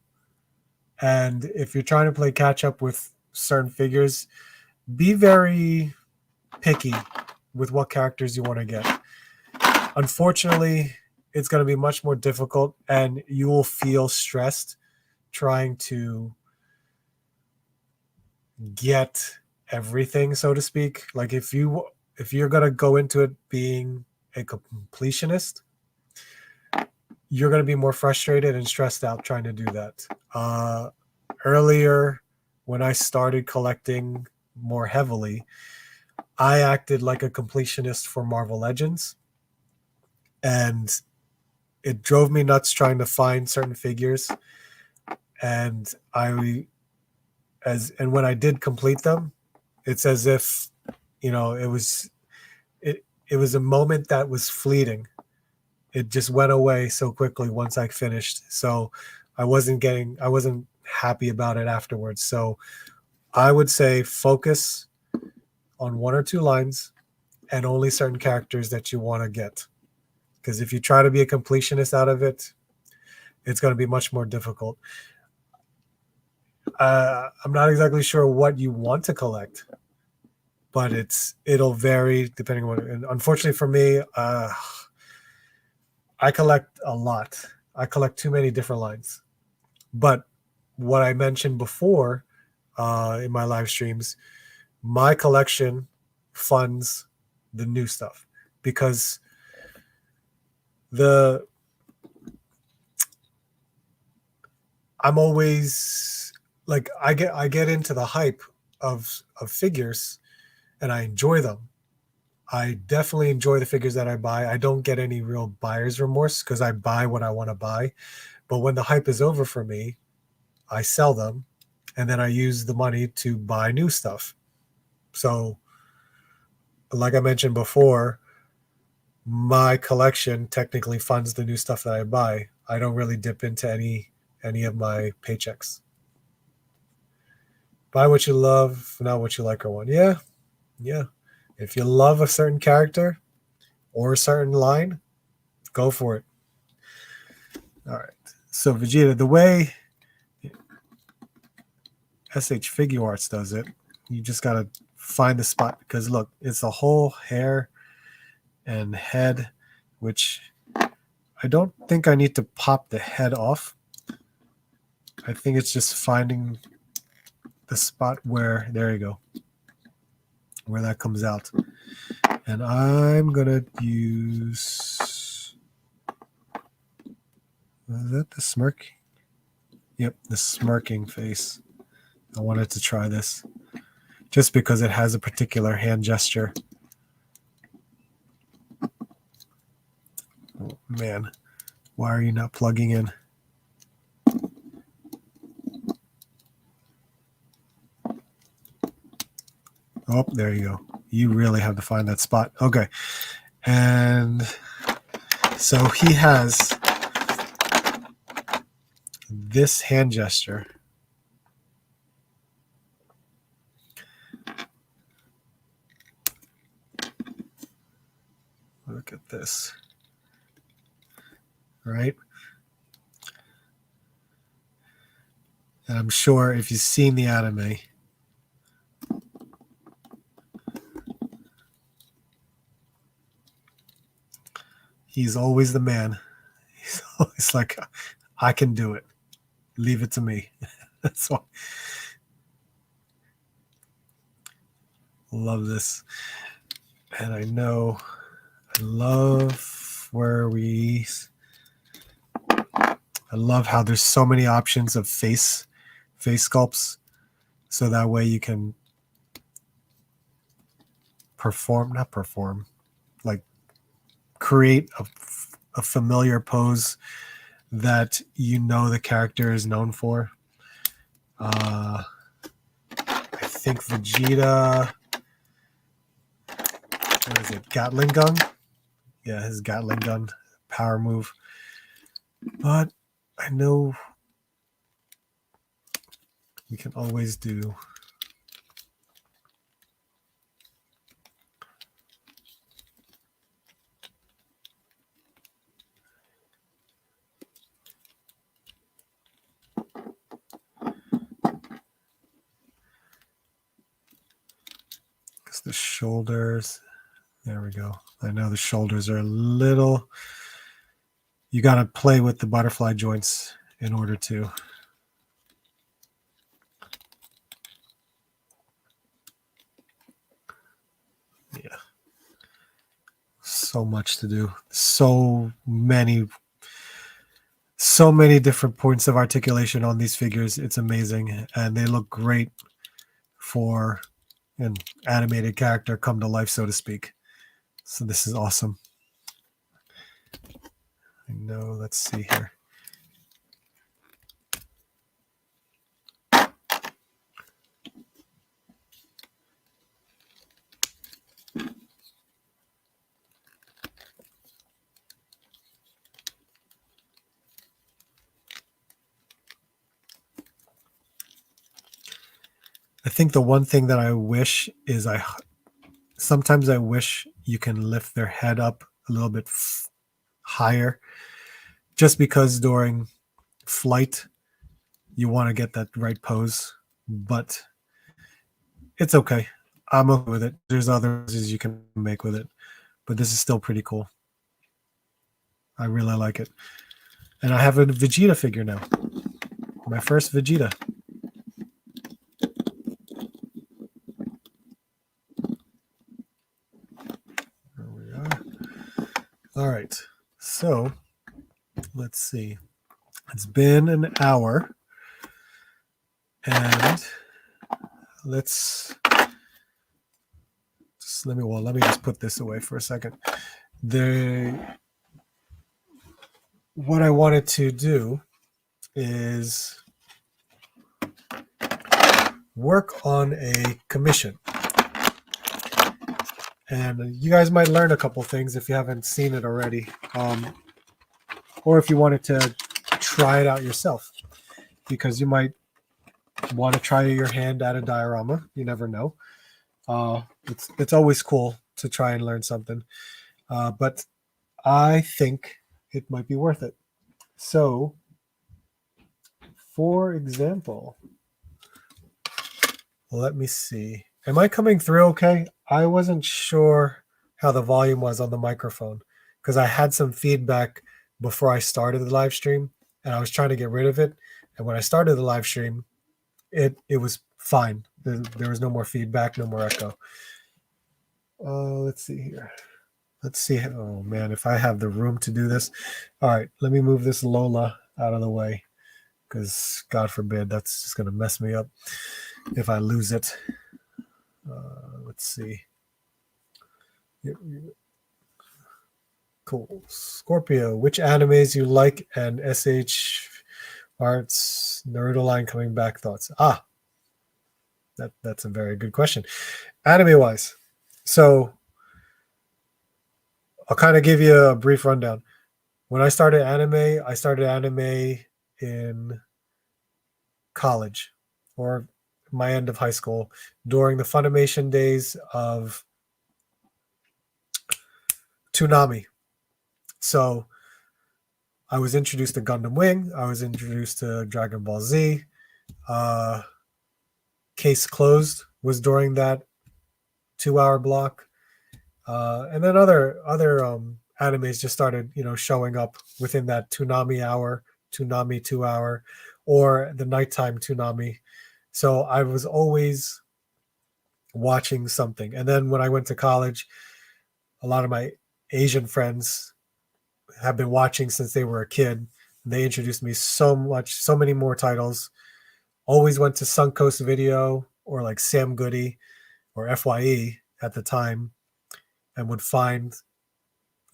And if you're trying to play catch up with certain figures, be very picky with what characters you want to get. Unfortunately, it's going to be much more difficult, and you will feel stressed trying to get everything, so to speak. Like if you're going to go into it being a completionist, you're going to be more frustrated and stressed out trying to do that. Earlier, when I started collecting more heavily, I acted like a completionist for Marvel Legends, and it drove me nuts trying to find certain figures. And when I did complete them, it's as if, it was a moment that was fleeting. It just went away so quickly once I finished. So I wasn't happy about it afterwards. So I would say focus on 1 or 2 lines and only certain characters that you want to get. Because if you try to be a completionist out of it, it's going to be much more difficult. I'm not exactly sure what you want to collect, but it'll vary depending on what. And unfortunately for me, I collect a lot. I collect too many different lines. But what I mentioned before in my live streams, my collection funds the new stuff because I'm always like I get into the hype of figures and I enjoy them. I definitely enjoy the figures that I buy. I don't get any real buyer's remorse because I buy what I want to buy. But when the hype is over for me, I sell them and then I use the money to buy new stuff. So like I mentioned before, my collection technically funds the new stuff that I buy. I don't really dip into any of my paychecks. Buy what you love, not what you like or want. Yeah. If you love a certain character or a certain line, go for it. All right. So Vegeta, the way SH Figuarts does it, you just got to find the spot, because look, it's the whole hair and head, which I don't think I need to pop the head off. I think it's just finding the spot where, there you go, where that comes out. And I'm going to use, is that the smirk? Yep, the smirking face. I wanted to try this just because it has a particular hand gesture. Oh, man, why are you not plugging in? Oh, there you go. You really have to find that spot. Okay. And so he has this hand gesture. Look at this. Right? And I'm sure if you've seen the anime, he's always the man. He's always like, I can do it. Leave it to me. That's why. Love this. And I know I love I love how there's so many options of face sculpts. So that way you can like create a familiar pose that you know the character is known for. I think Vegeta, what is it, Gatling gun? Yeah, his Gatling gun power move. But I know we can always do the shoulders. There we go. I know the shoulders are a little, you got to play with the butterfly joints in order to. Yeah. So much to do. So many different points of articulation on these figures. It's amazing. And they look great for an animated character come to life, so to speak. So this is awesome. I know. Let's see here. I think the one thing that I wish is sometimes I wish you can lift their head up a little bit higher, just because during flight you want to get that right pose, but it's okay. I'm okay with it. There's other poses you can make with it, but this is still pretty cool. I really like it. And I have a Vegeta figure now. My first Vegeta. All right, so let's see. It's been an hour, and let's just let me just put this away for a second. What I wanted to do is work on a commission. And you guys might learn a couple things if you haven't seen it already, or if you wanted to try it out yourself. because you might want to try your hand at a diorama. You never know. It's always cool to try and learn something. But I think it might be worth it. So, for example, let me see. Am I coming through okay? I wasn't sure how the volume was on the microphone because I had some feedback before I started the live stream and I was trying to get rid of it. And when I started the live stream, it was fine. There was no more feedback, no more echo. Let's see here. Let's see. Oh man, if I have the room to do this. All right, let me move this Lola out of the way because God forbid that's just going to mess me up if I lose it. Let's see. Cool. Scorpio, which animes you like and SH Arts Naruto line coming back thoughts? That's a very good question. Anime wise, so I'll kind of give you a brief rundown. When I started anime in college or my end of high school during the Funimation days of Toonami. So I was introduced to Gundam Wing. I was introduced to Dragon Ball Z. Case Closed was during that 2-hour block. And then other animes just started, showing up within that Toonami hour, Toonami 2-hour, or the nighttime Toonami. So I was always watching something. And then when I went to college, a lot of my Asian friends have been watching since they were a kid. They introduced me so many more titles. Always went to Suncoast Video or like Sam Goody or FYE at the time and would find,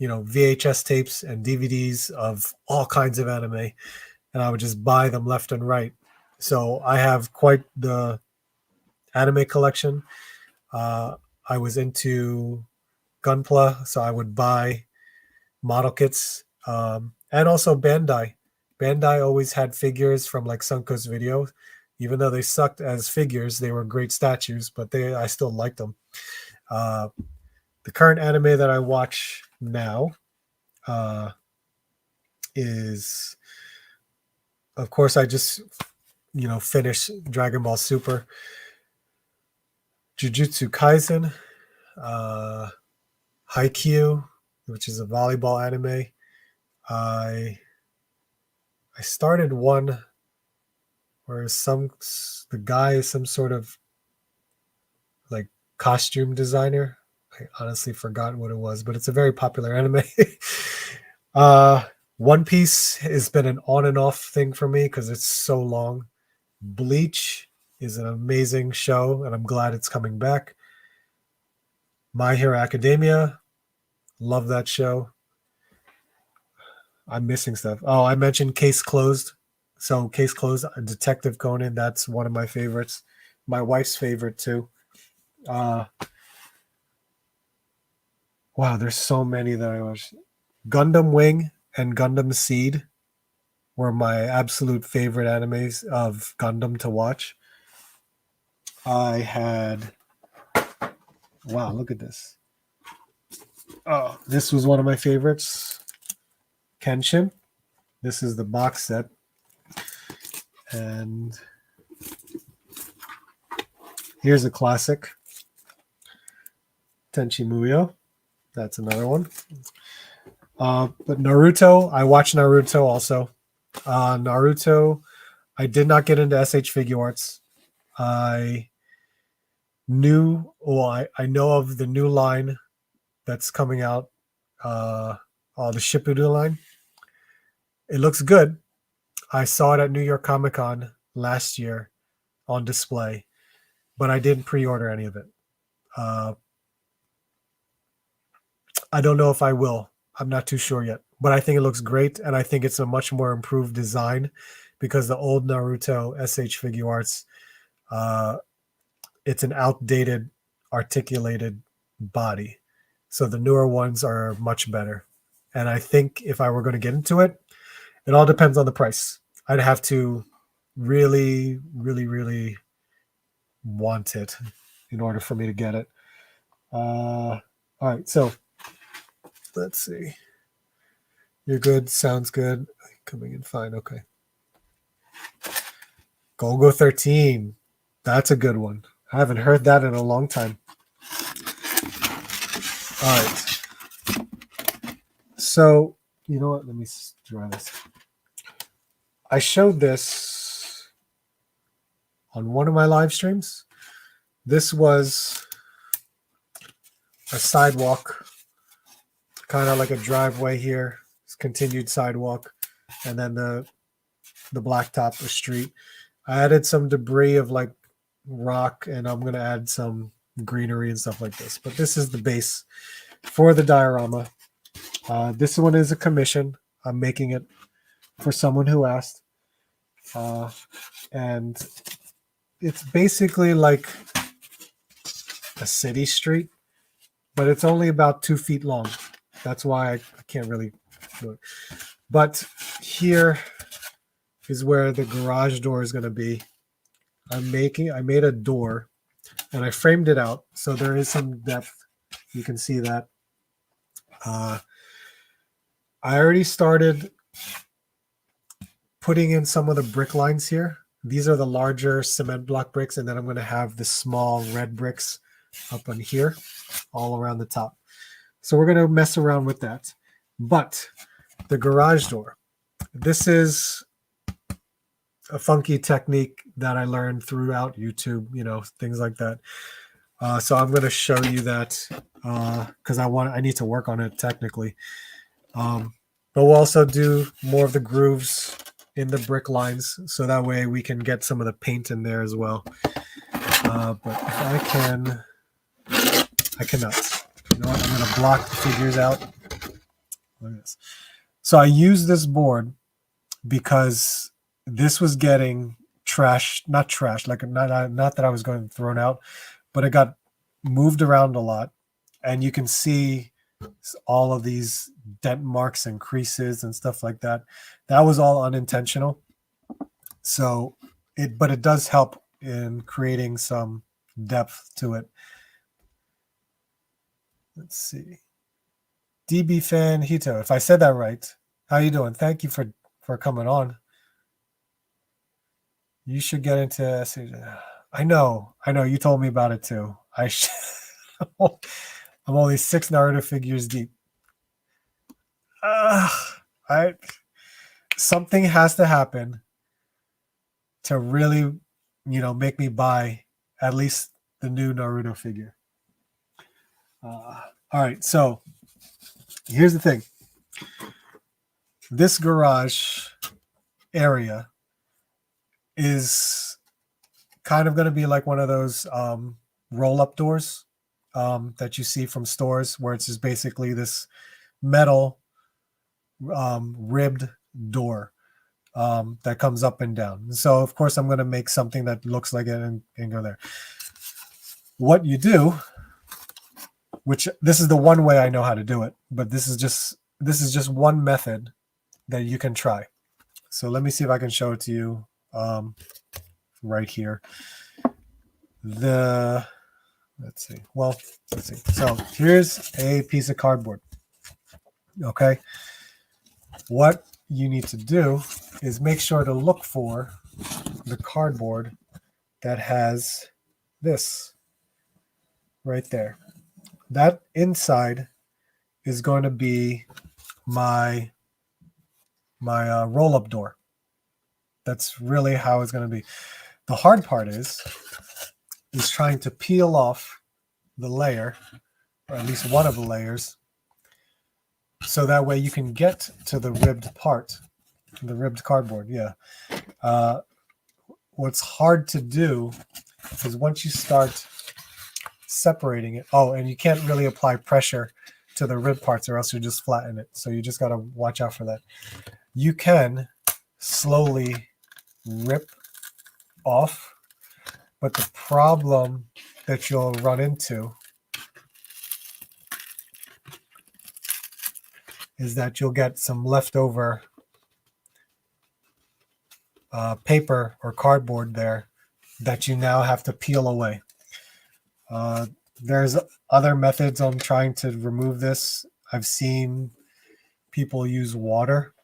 VHS tapes and DVDs of all kinds of anime. And I would just buy them left and right. So I have quite the anime collection. I was into Gunpla, so I would buy model kits, and also Bandai. Bandai always had figures from like Suncoast Video, even though they sucked as figures. They were great statues, but I still liked them. The current anime that I watch now is, of course, I just finished Dragon Ball Super, Jujutsu Kaisen, Haikyuu, which is a volleyball anime. I started one where the guy is some sort of like costume designer. I honestly forgot what it was, but it's a very popular anime. One Piece has been an on and off thing for me because it's so long. Bleach is an amazing show, and I'm glad it's coming back. My Hero Academia, love that show. I'm missing stuff. Oh, I mentioned Case Closed. So Case Closed, Detective Conan, that's one of my favorites. My wife's favorite too. Wow, there's so many that I watch. Gundam Wing and Gundam Seed were my absolute favorite animes of Gundam to watch. I had, wow, look at this. Oh, this was one of my favorites. Kenshin. This is the box set. And here's a classic. Tenchi Muyo. That's another one. But Naruto, I watch Naruto also. Naruto, I did not get into SH Figuarts. I know of the new line that's coming out, the Shippuden line. It looks good. I saw it at New York Comic Con last year on display, but I didn't pre-order any of it. I don't know if I will. I'm not too sure yet, but I think it looks great, and I think it's a much more improved design because the old Naruto SH Figuarts, it's an outdated, articulated body. So the newer ones are much better. And I think if I were going to get into it, it all depends on the price. I'd have to really, really, really want it in order for me to get it. All right, so let's see. You're good. Sounds good. Coming in fine. Okay. Golgo 13. That's a good one. I haven't heard that in a long time. All right. So, you know what? Let me draw this. I showed this on one of my live streams. This was a sidewalk, kind of like a driveway here. It's continued sidewalk, and then the blacktop, the street. I added some debris of like rock, and I'm gonna add some greenery and stuff like this. But this is the base for the diorama. This one is a commission. I'm making it for someone who asked, and it's basically like a city street, but it's only about 2 feet long. That's why I can't really do it. But here is where the garage door is going to be. I made a door and I framed it out, so there is some depth. You can see that. I already started putting in some of the brick lines here. These are the larger cement block bricks, and then I'm going to have the small red bricks up on here, all around the top. So we're going to mess around with that. But the garage door, this is a funky technique that I learned throughout YouTube, things like that. So I'm going to show you that because I need to work on it technically. But we'll also do more of the grooves in the brick lines, so that way we can get some of the paint in there as well. But if I cannot. You know what? I'm going to block the figures out. Look at this. So I use this board because this was getting not that I was going thrown out, but it got moved around a lot, and you can see all of these dent marks and creases and stuff like that. That was all unintentional. So it does help in creating some depth to it. Let's see. DB Fan Hito, if I said that right. How you doing? Thank you for coming on. You should get into. I know. You told me about it too. I'm only 6 Naruto figures deep. Something has to happen to really, make me buy at least the new Naruto figure. All right, so here's the thing. This garage area is kind of going to be like one of those roll-up doors that you see from stores, where it's just basically this metal ribbed door that comes up and down. So of course I'm going to make something that looks like it and go there. What you do, which this is the one way I know how to do it, but this is just one method that you can try. So let me see if I can show it to you right here. Let's see. So here's a piece of cardboard. Okay. What you need to do is make sure to look for the cardboard that has this right there. That inside is going to be my roll-up door. That's really how it's going to be. The hard part is trying to peel off the layer, or at least one of the layers, so that way you can get to the ribbed part, the ribbed cardboard. Yeah. What's hard to do is once you start separating it, and you can't really apply pressure to the rib parts or else you just flatten it. So you just got to watch out for that. You can slowly rip off, but the problem that you'll run into is that you'll get some leftover paper or cardboard there that you now have to peel away. There's other methods on trying to remove this. I've seen people use water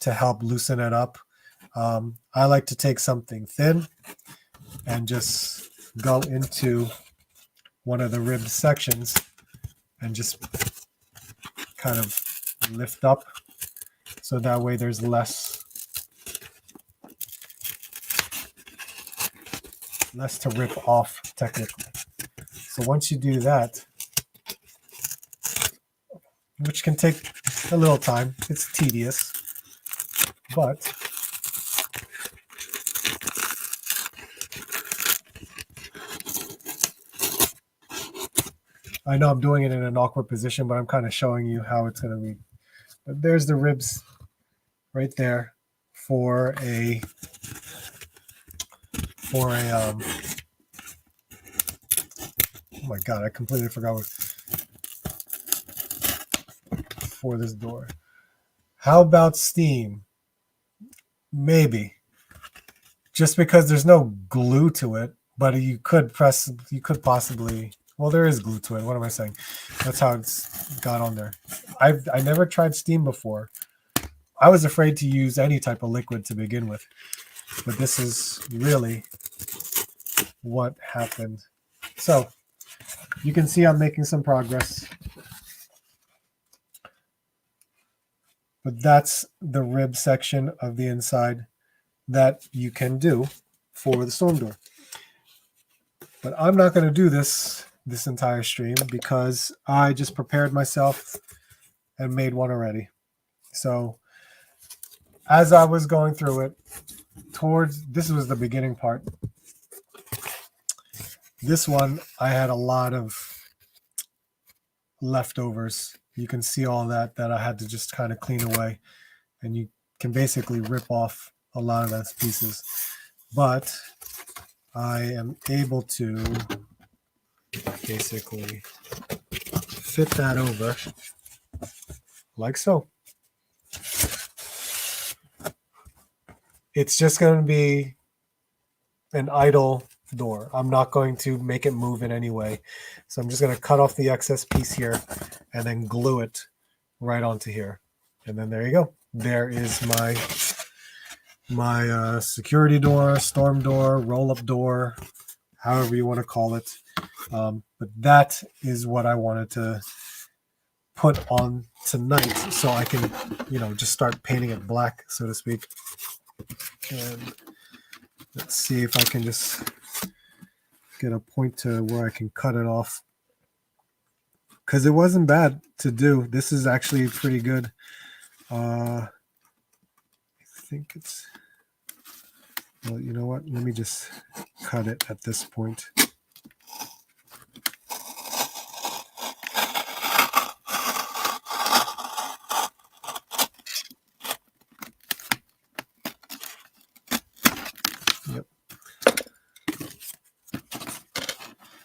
to help loosen it up. I like to take something thin and just go into one of the ribbed sections and just kind of lift up, so that way there's less to rip off technically. So once you do that, which can take a little time, it's tedious, but I know I'm doing it in an awkward position, but I'm kind of showing you how it's going to be. But there's the ribs right there for a oh my god, I completely forgot what for this door. How about steam? Maybe. Just because there's no glue to it, but you could possibly, well, there is glue to it. What am I saying? That's how it's got on there. I never tried steam before. I was afraid to use any type of liquid to begin with, but this is really what happened. So you can see I'm making some progress, but that's the rib section of the inside that you can do for the storm door. But I'm not going to do this entire stream because I just prepared myself and made one already. So as I was going through it, this was the beginning part. This one, I had a lot of leftovers. You can see all that I had to just kind of clean away. And you can basically rip off a lot of those pieces. But I am able to basically fit that over like so. It's just going to be an idle door. I'm not going to make it move in any way. So I'm just going to cut off the excess piece here and then glue it right onto here. And then there you go. There is my security door, storm door, roll-up door, however you want to call it. But that is what I wanted to put on tonight so I can, just start painting it black, so to speak. And let's see if I can just get a point to where I can cut it off. Because it wasn't bad to do. This is actually pretty good. I think it's... Well, you know what? Let me just cut it at this point. Yep.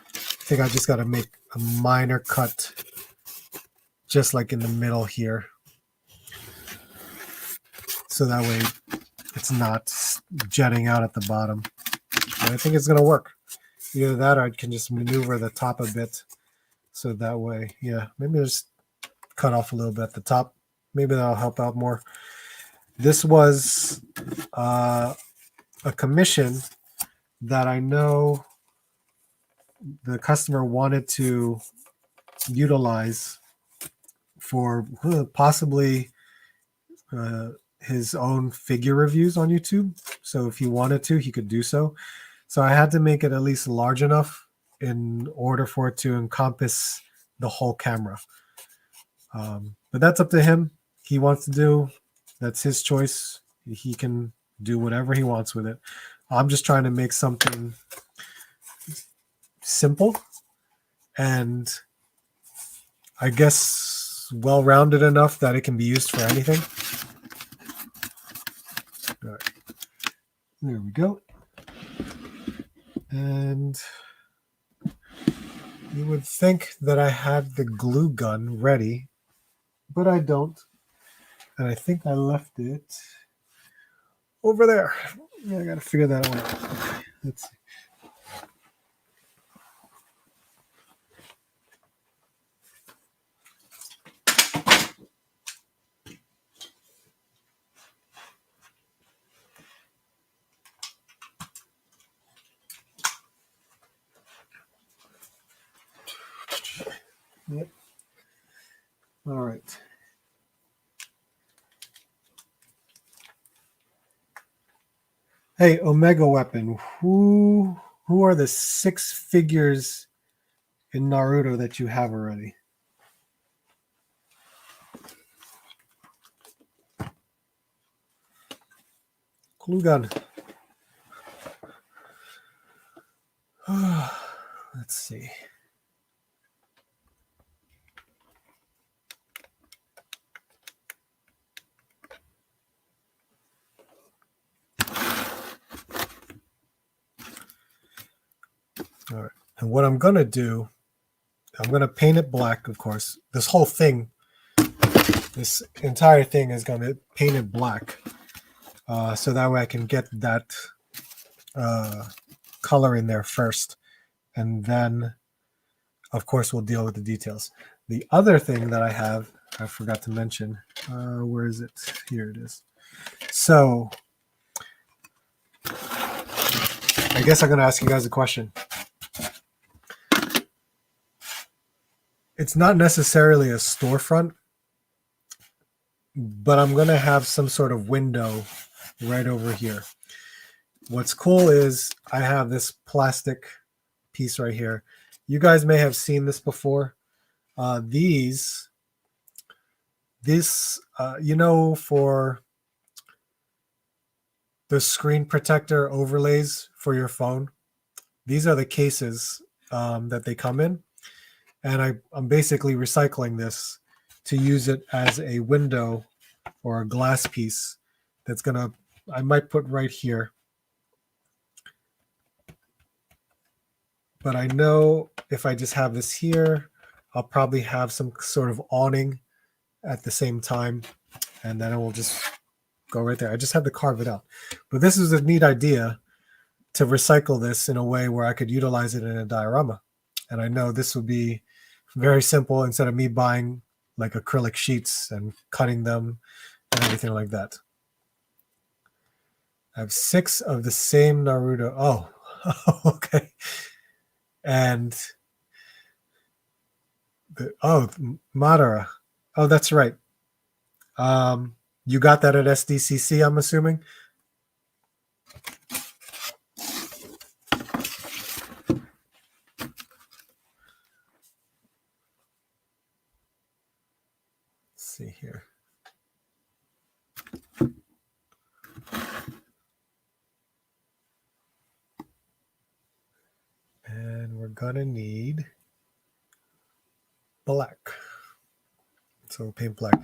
I think I just got to make a minor cut just like in the middle here. So that way it's not jetting out at the bottom. And I think it's going to work. Either that or I can just maneuver the top a bit. So that way, yeah, maybe just cut off a little bit at the top. Maybe that'll help out more. This was a commission that I know the customer wanted to utilize for possibly his own figure reviews on YouTube. So if he wanted to, he could do so. So I had to make it at least large enough in order for it to encompass the whole camera. But that's up to him. He wants to do, that's his choice. He can do whatever he wants with it. I'm just trying to make something simple and I guess well-rounded enough that it can be used for anything. All right. There we go. And you would think that I had the glue gun ready, but I don't. And I think I left it over there. Yeah, I got to figure that one out. Let's see. Yep. All right. Hey, Omega Weapon. Who are the 6 figures in Naruto that you have already? Glue gun. Let's see. All right. And what I'm going to do, I'm going to paint it black, of course. This whole thing, this entire thing is going to paint it black. So that way I can get that color in there first. And then, of course, we'll deal with the details. The other thing that I have, I forgot to mention, where is it? Here it is. So I guess I'm going to ask you guys a question. It's not necessarily a storefront, but I'm going to have some sort of window right over here. What's cool is I have this plastic piece right here. You guys may have seen this before. This, for the screen protector overlays for your phone, these are the cases that they come in. And I'm basically recycling this to use it as a window or a glass piece that's I might put right here. But I know if I just have this here, I'll probably have some sort of awning at the same time, and then it will just go right there. I just had to carve it out. But this is a neat idea to recycle this in a way where I could utilize it in a diorama. And I know this would be very simple instead of me buying like acrylic sheets and cutting them and everything like that. I have 6 of the same Naruto. Oh, okay. And Madara. Oh, that's right. You got that at SDCC, I'm assuming? Let's see here. And we're gonna need black. So we'll paint black.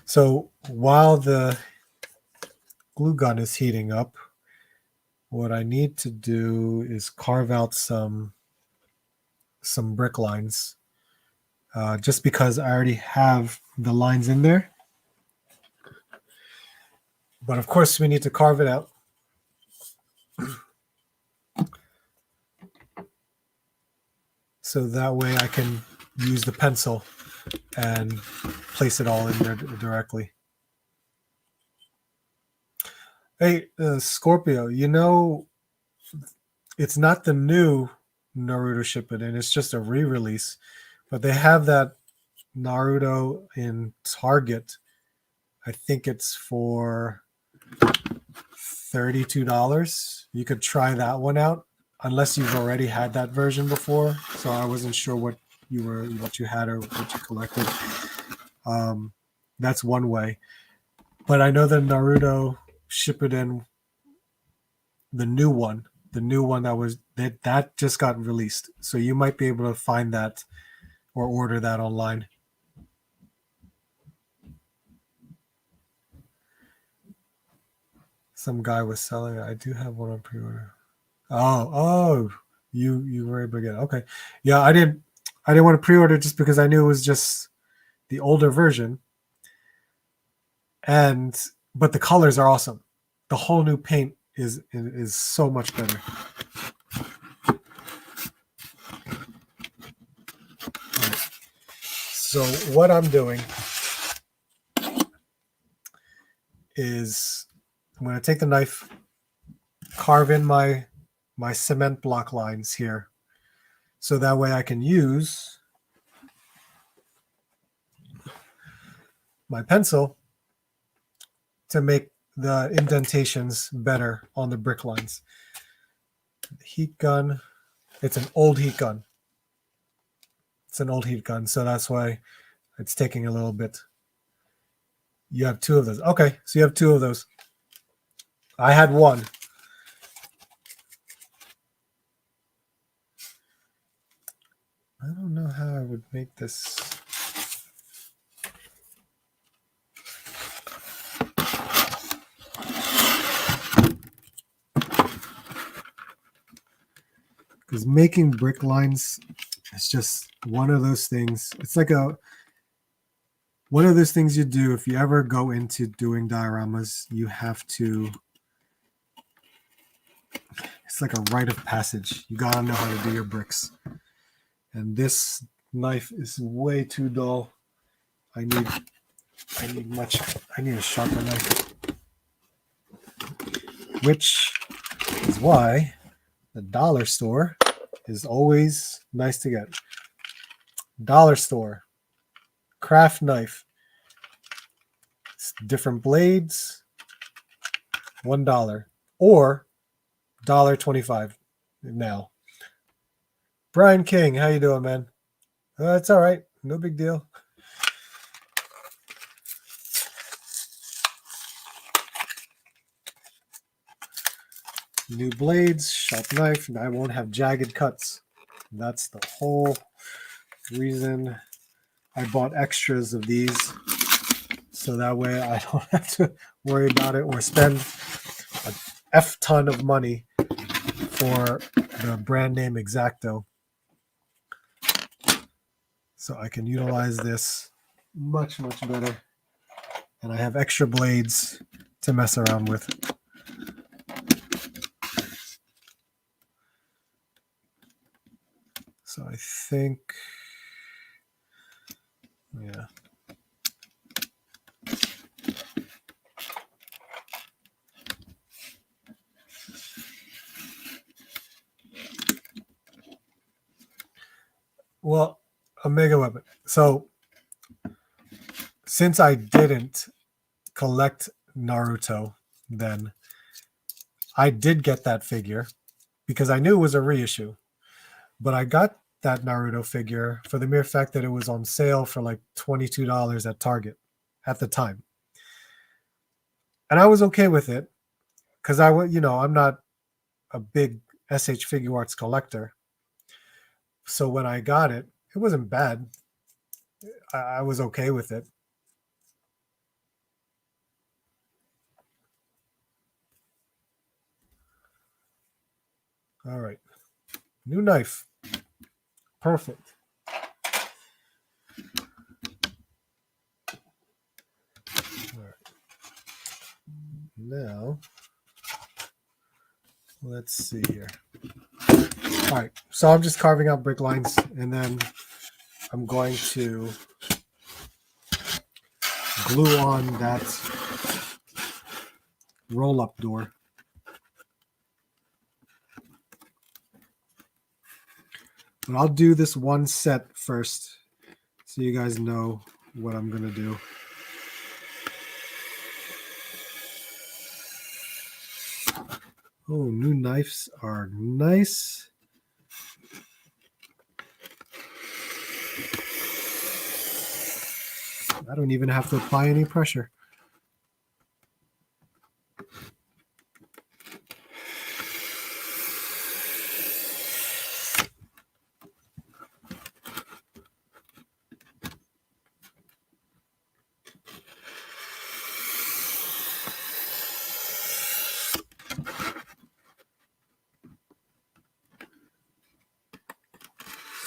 So while the glue gun is heating up, what I need to do is carve out some brick lines, just because I already have the lines in there. But of course, we need to carve it out. So that way I can use the pencil and place it all in there directly. Hey, Scorpio, it's not the new Naruto Shippuden, it's just a re-release. But they have that Naruto in Target. I think it's for $32. You could try that one out, unless you've already had that version before. So I wasn't sure what you had or what you collected. That's one way. But I know the Naruto Shippuden, the new one that just got released. So you might be able to find that or order that online. Some guy was selling it. I do have one on pre-order. Oh, you were able to get it. Okay. Yeah, I didn't want to pre-order just because I knew it was just the older version. But the colors are awesome. The whole new paint is so much better. Right. So what I'm doing is I'm going to take the knife, carve in my cement block lines here, so that way I can use my pencil to make the indentations better on the brick lines. The heat gun, it's an old heat gun. It's an old heat gun, so that's why it's taking a little bit. You have 2 of those. Okay, so you have 2 of those. I had 1. I don't know how I would make this. Because making brick lines is just one of those things. It's like one of those things you do if you ever go into doing dioramas. You have to. It's like a rite of passage. You gotta know how to do your bricks. And this knife is way too dull. I need a sharper knife. Which is why the dollar store is always nice to get. Dollar store, craft knife. It's different blades, $1 or $1.25 now. Brian King, how you doing, man? It's all right. No big deal. New blades, sharp knife, and I won't have jagged cuts. That's the whole reason I bought extras of these, so that way I don't have to worry about it or spend an F ton of money for the brand name X-Acto. So I can utilize this much, much better. And I have extra blades to mess around with. So I think, yeah. Well, a mega weapon. So since I didn't collect Naruto then, I did get that figure because I knew it was a reissue. But I got that Naruto figure for the mere fact that it was on sale for like $22 at Target at the time. And I was okay with it because I'm not a big SH Figuarts collector. So when I got it, it wasn't bad. I was okay with it. All right. New knife. Perfect. All right. Now, let's see here. All right. So I'm just carving out brick lines, and then I'm going to glue on that roll-up door. But I'll do this one set first so you guys know what I'm going to do. Oh, new knives are nice. I don't even have to apply any pressure.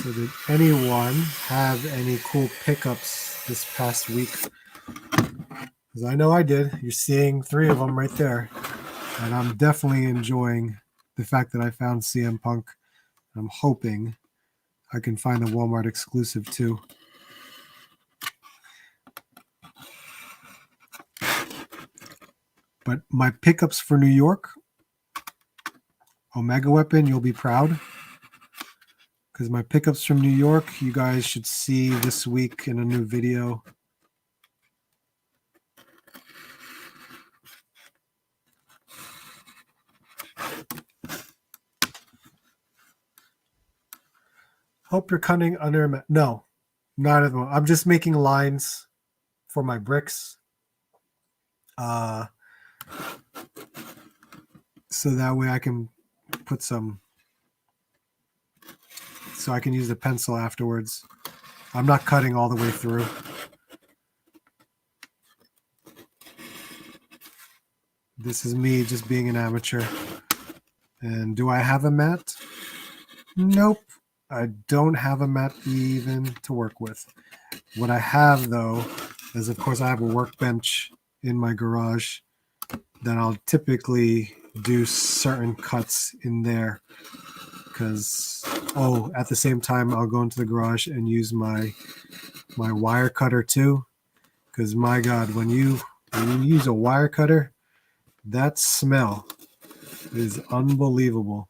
So did anyone have any cool pickups this past week? Because I know I did. You're seeing 3 of them right there. And I'm definitely enjoying the fact that I found CM Punk. I'm hoping I can find the Walmart exclusive too. But my pickups for New York, Omega Weapon, you'll be proud. Because my pickups from New York, you guys should see this week in a new video. Hope you're cutting under. No, not at the moment. I'm just making lines for my bricks. So that way I can put some, so I can use the pencil afterwards. I'm not cutting all the way through. This is me just being an amateur. And do I have a mat? Nope. I don't have a mat even to work with. What I have, though, is, of course, I have a workbench in my garage that I'll typically do certain cuts in there. Because, at the same time, I'll go into the garage and use my wire cutter, too. Because, my God, when you use a wire cutter, that smell is unbelievable.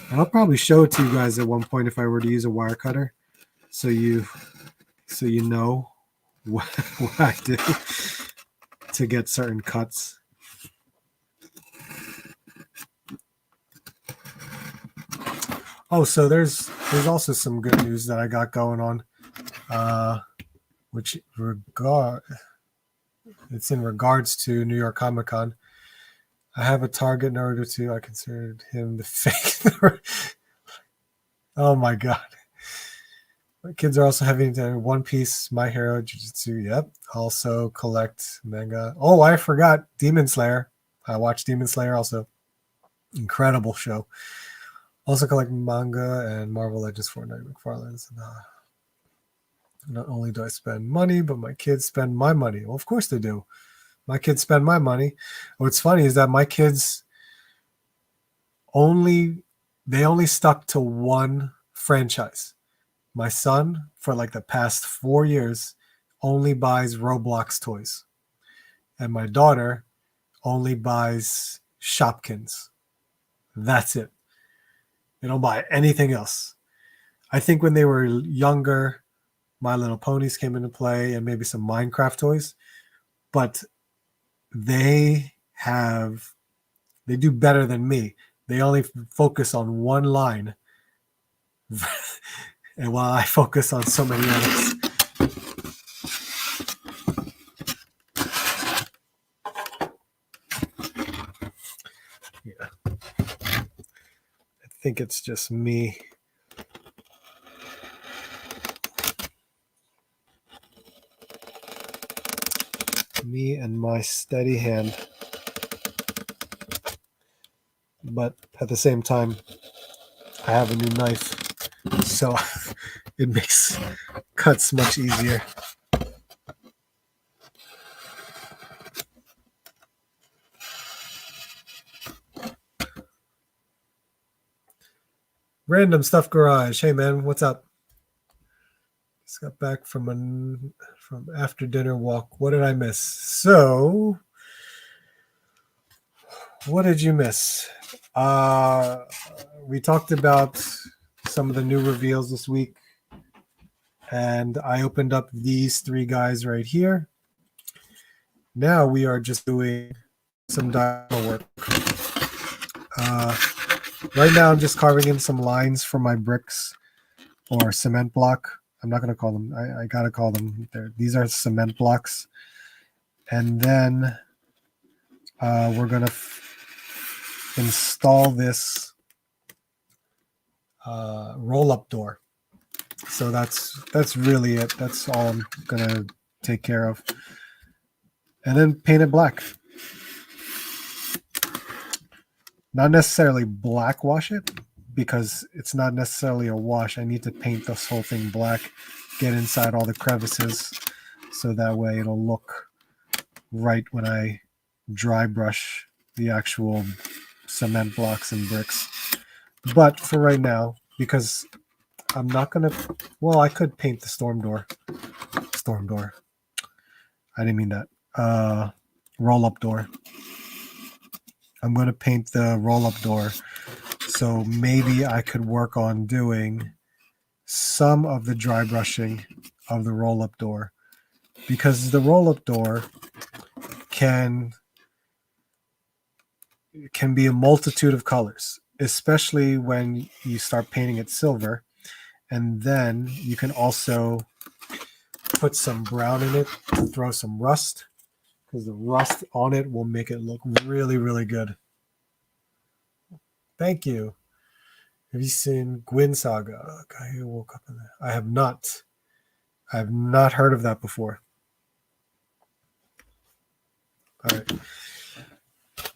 And I'll probably show it to you guys at one point if I were to use a wire cutter, so you know what I do to get certain cuts. So there's also some good news that I got going on, it's in regards to New York Comic Con. I have a target in order to. I considered him the fake. Oh my God. My kids are also having One Piece, My Hero, Jujutsu. Yep. Also collect manga. Oh, I forgot Demon Slayer. I watched Demon Slayer also. Incredible show. Also collect manga and Marvel Legends Fortnite McFarlane's. Not only do I spend money, but my kids spend my money. Well, of course they do. My kids spend my money. What's funny is that my kids only stuck to one franchise. My son, for like the past 4 years, only buys Roblox toys. And my daughter only buys Shopkins. That's it. They don't buy anything else. I think when they were younger, My Little Ponies came into play and maybe some Minecraft toys. But they do better than me. They only focus on one line. And while I focus on so many others. Yeah. I think it's just me. Me and my steady hand. But at the same time, I have a new knife. So it makes cuts much easier. Random Stuff Garage. Hey man, what's up? Just got back from after dinner walk. What did I miss? So, what did you miss? We talked about some of the new reveals this week, and I opened up these 3 guys right here. Now we are just doing some diorama work. Right now I'm just carving in some lines for my bricks or cement block. I'm not going to call them. I got to call them. These are cement blocks. And then we're going to install this roll-up door. So that's really it. That's all I'm going to take care of. And then paint it black. Not necessarily black wash it, because it's not necessarily a wash. I need to paint this whole thing black, get inside all the crevices, so that way it'll look right when I dry brush the actual cement blocks and bricks. But for right now, because I'm not going to... Well, I could paint the storm door. Storm door. I didn't mean that. Roll-up door. I'm going to paint the roll-up door. So maybe I could work on doing some of the dry brushing of the roll-up door. Because the roll-up door can be a multitude of colors, especially when you start painting it silver. And then you can also put some brown in it, throw some rust, because the rust on it will make it look really, really good. Thank you. Have you seen Gwyn Saga? A guy who woke up in there. I have not. I have not heard of that before. All right.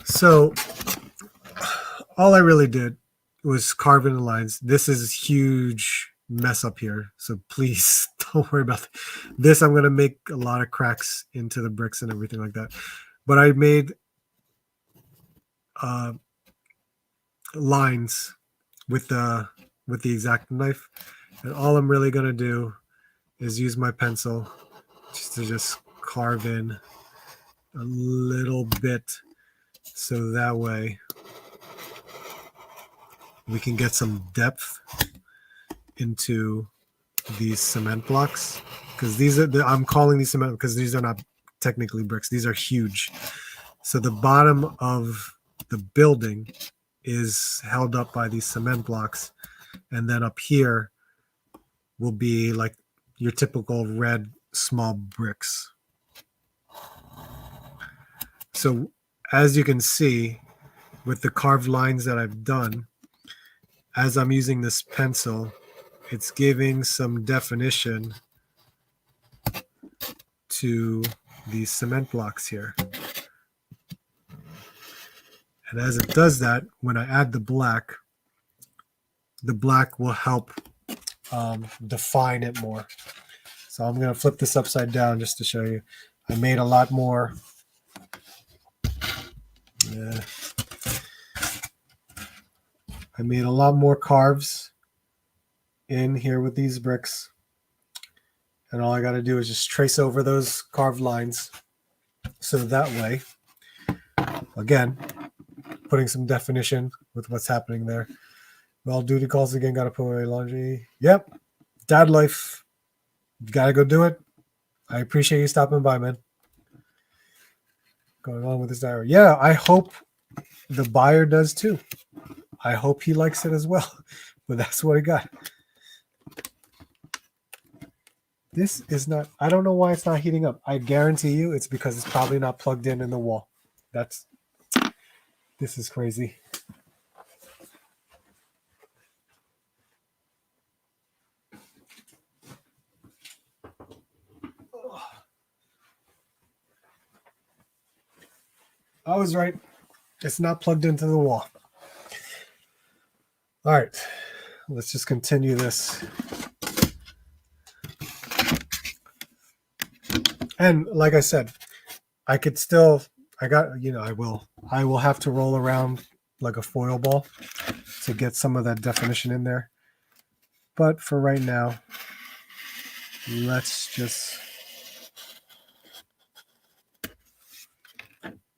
So all I really did was carve in the lines. This is a huge mess up here, so please don't worry about this. I'm going to make a lot of cracks into the bricks and everything like that. But I made lines with the X-Acto knife, and all I'm really going to do is use my pencil just carve in a little bit, so that way we can get some depth into these cement blocks, because these are I'm calling these cement because these are not technically bricks. These are huge. So the bottom of the building is held up by these cement blocks, and then up here will be like your typical red small bricks. So as you can see with the carved lines that I've done, as I'm using this pencil, it's giving some definition to these cement blocks here. And as it does that, when I add the black will help define it more. So I'm going to flip this upside down just to show you. I made a lot more. I made a lot more carves in here with these bricks. And all I got to do is just trace over those carved lines. So that way, again, putting some definition with what's happening there. Well, duty calls again, got to put away laundry. Yep. Dad life. You got to go do it. I appreciate you stopping by, man. Going on with this diary. Yeah, I hope the buyer does too. I hope he likes it as well. But that's what I got. This is not, I don't know why it's not heating up. I guarantee you it's because it's probably not plugged in the wall. This is crazy. I was right. It's not plugged into the wall. All right. Let's just continue this. And like I said, I will have to roll around like a foil ball to get some of that definition in there. But for right now, let's just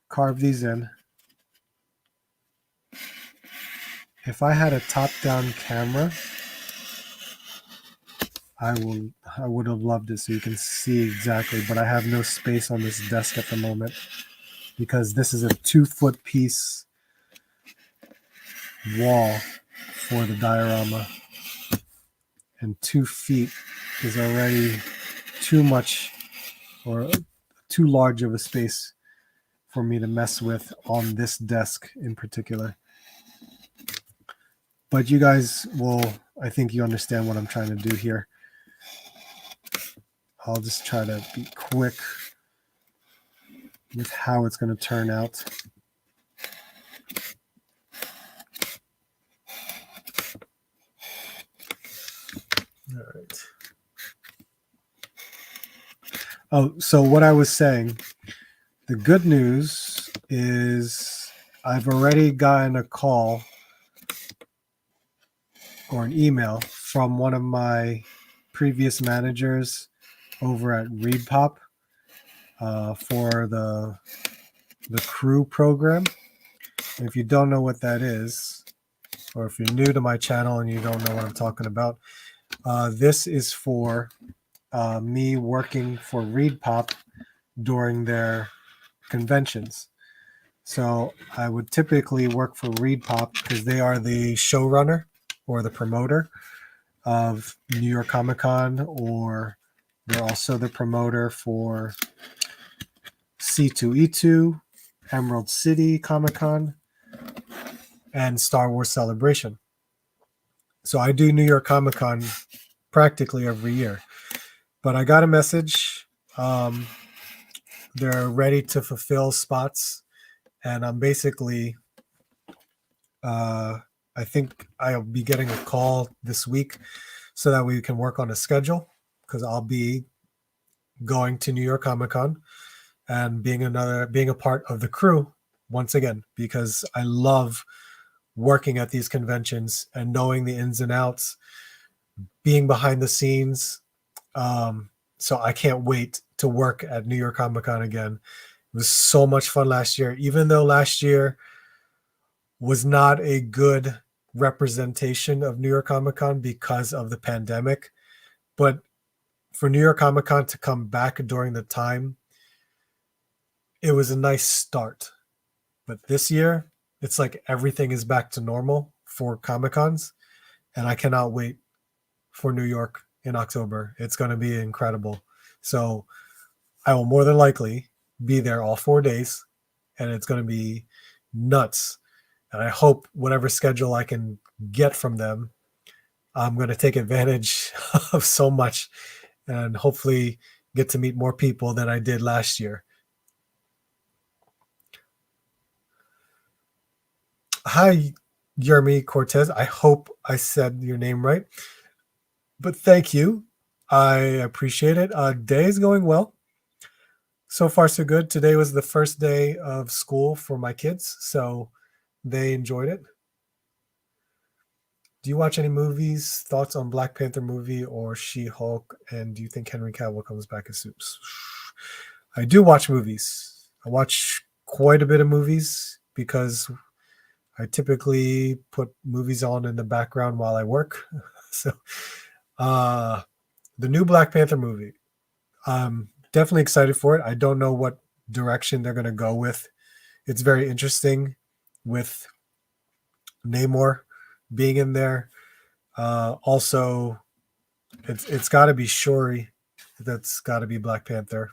carve these in. If I had a top-down camera, I would have loved it so you can see exactly, but I have no space on this desk at the moment because this is a 2-foot piece wall for the diorama, and 2 feet is already too much or too large of a space for me to mess with on this desk in particular. But you guys I think you understand what I'm trying to do here. I'll just try to be quick with how it's going to turn out. All right. Oh, so what I was saying, the good news is I've already gotten a call or an email from one of my previous managers over at ReadPop for the crew program. And if you don't know what that is, or if you're new to my channel and you don't know what I'm talking about, this is for me working for ReadPop during their conventions. So I would typically work for ReadPop because they are the showrunner or the promoter of New York Comic Con, or they're also the promoter for C2E2, Emerald City Comic Con, and Star Wars Celebration. So I do New York Comic Con practically every year. But I got a message. They're ready to fulfill spots, and I'm basically I think I'll be getting a call this week so that we can work on a schedule, because I'll be going to New York Comic Con and being a part of the crew once again, because I love working at these conventions and knowing the ins and outs, being behind the scenes. So I can't wait to work at New York Comic Con again. It was so much fun last year, even though last year was not a good representation of New York Comic Con because of the pandemic. But for New York Comic Con to come back during the time, it was a nice start. But this year, it's like everything is back to normal for Comic Cons, and I cannot wait for New York in October. It's going to be incredible. So I will more than likely be there all 4 days, and it's going to be nuts. And I hope whatever schedule I can get from them, I'm going to take advantage of so much and hopefully get to meet more people than I did last year. Hi, Yermi Cortez. I hope I said your name right. But thank you. I appreciate it. Day is going well. So far, so good. Today was the first day of school for my kids, so they enjoyed it. Do you watch any movies? Thoughts on Black Panther movie or She-Hulk? And do you think Henry Cavill comes back as Supes? I do watch movies. I watch quite a bit of movies because I typically put movies on in the background while I work. So, the new Black Panther movie, I'm definitely excited for it. I don't know what direction they're going to go with. It's very interesting with Namor being in there. Also, it's got to be Shuri. That's got to be Black Panther.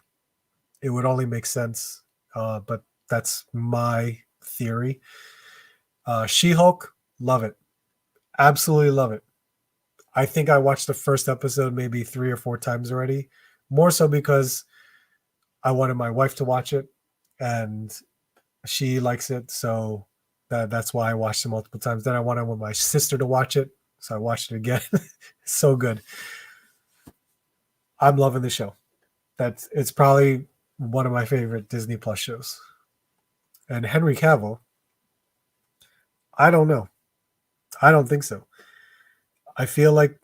It would only make sense, but that's my theory. She-Hulk, love it. Absolutely love it. I think I watched the first episode maybe 3 or 4 times already. More so because I wanted my wife to watch it, and she likes it, so that's why I watched it multiple times. Then I wanted my sister to watch it, so I watched it again. So good. I'm loving the show. It's probably one of my favorite Disney Plus shows. And Henry Cavill, I don't know. I don't think so. I feel like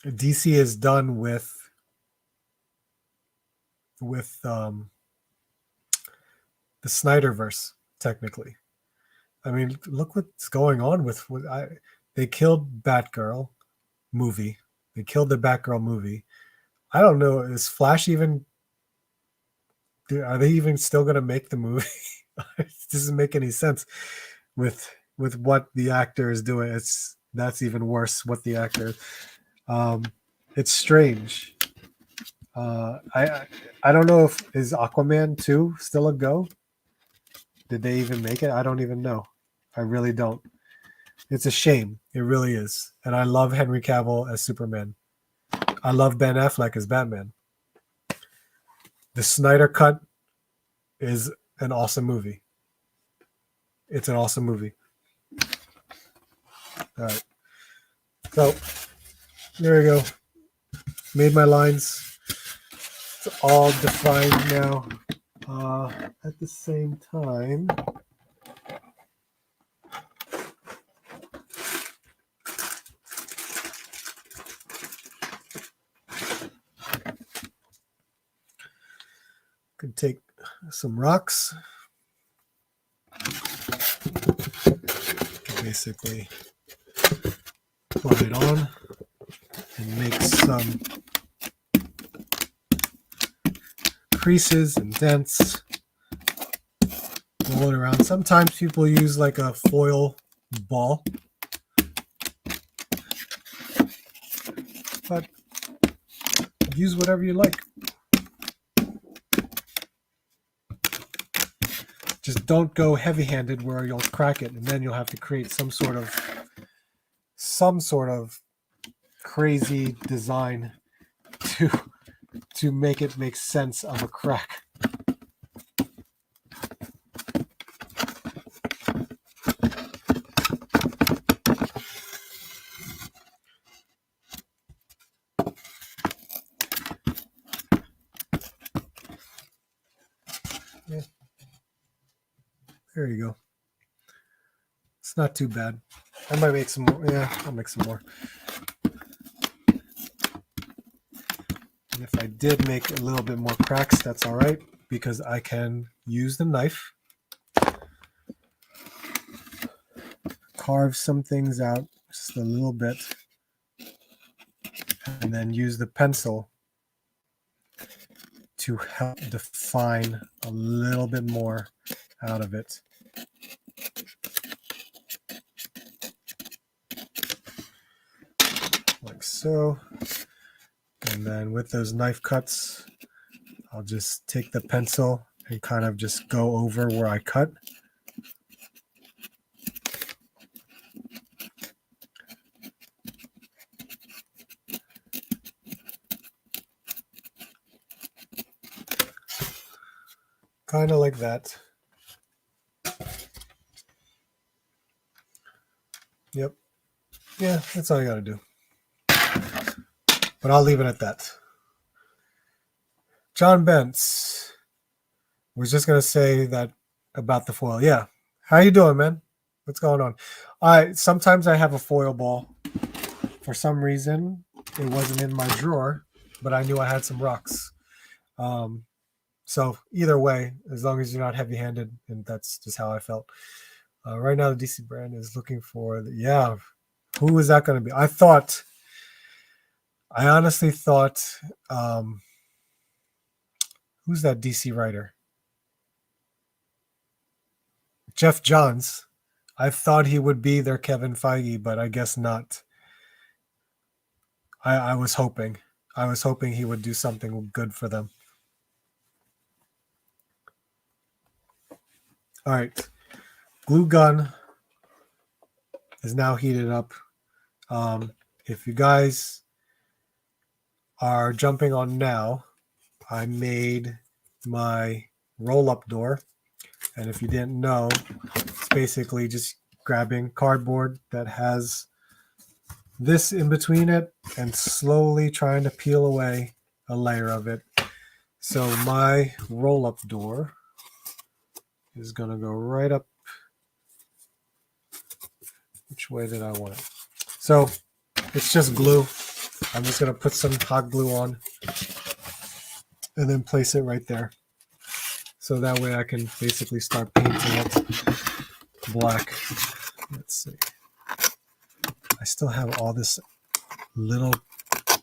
DC is done with the Snyderverse, technically. I mean, look what's going on they killed Batgirl movie. They killed the Batgirl movie. I don't know. Is Flash even? Are they even still going to make the movie? It doesn't make any sense with what the actor is doing. That's even worse. What the actor, it's strange. I don't know if is Aquaman 2 still a go. Did they even make it? I don't even know. I really don't. It's a shame. It really is. And I love Henry Cavill as Superman. I love Ben Affleck as Batman. The Snyder Cut is an awesome movie. It's an awesome movie. All right. So there we go. Made my lines. It's all defined now. At the same time, could take some rocks, basically put it on and make some creases and dents, roll it around. Sometimes people use like a foil ball, but use whatever you like. Just don't go heavy-handed where you'll crack it, and then you'll have to create some sort of crazy design to make it make sense of a crack. Yeah. There you go. It's not too bad. I might make some more. Yeah, I'll make some more. And if I did make a little bit more cracks, that's all right, because I can use the knife, carve some things out just a little bit, and then use the pencil to help define a little bit more out of it. Like so. And then with those knife cuts, I'll just take the pencil and kind of just go over where I cut. Kind of like that. Yep. Yeah, that's all you gotta do. But I'll leave it at that. John Bentz was just gonna say that about the foil. Yeah. How you doing, man? What's going on? Sometimes I have a foil ball. For some reason, it wasn't in my drawer, but I knew I had some rocks. So either way, as long as you're not heavy-handed, and that's just how I felt. Right now, the DC brand is looking for who is that going to be? I honestly thought, who's that DC writer? Jeff Johns. I thought he would be their Kevin Feige, but I guess not. I was hoping. He would do something good for them. All right. Glue gun is now heated up. If you guys are jumping on now, I made my roll-up door. And if you didn't know, it's basically just grabbing cardboard that has this in between it and slowly trying to peel away a layer of it. So my roll-up door is going to go right up. Which way did I want it? So it's just glue. I'm just going to put some hot glue on and then place it right there. So that way I can basically start painting it black. Let's see. I still have all this little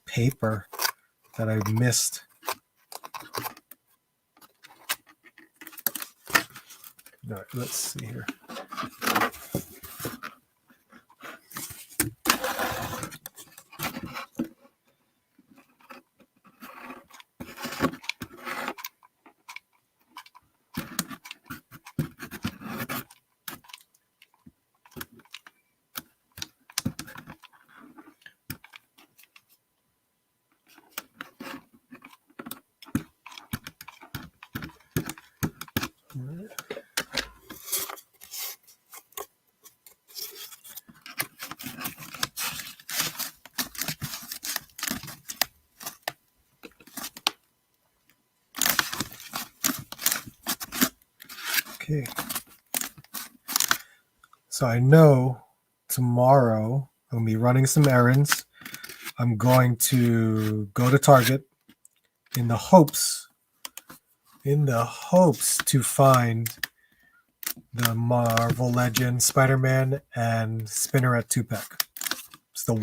paper that I missed. All right, let's see here. Okay. So I know tomorrow I'm going to be running some errands. I'm going to go to Target in the hopes to find the Marvel Legends Spider-Man and Spinneret 2-pack. It's the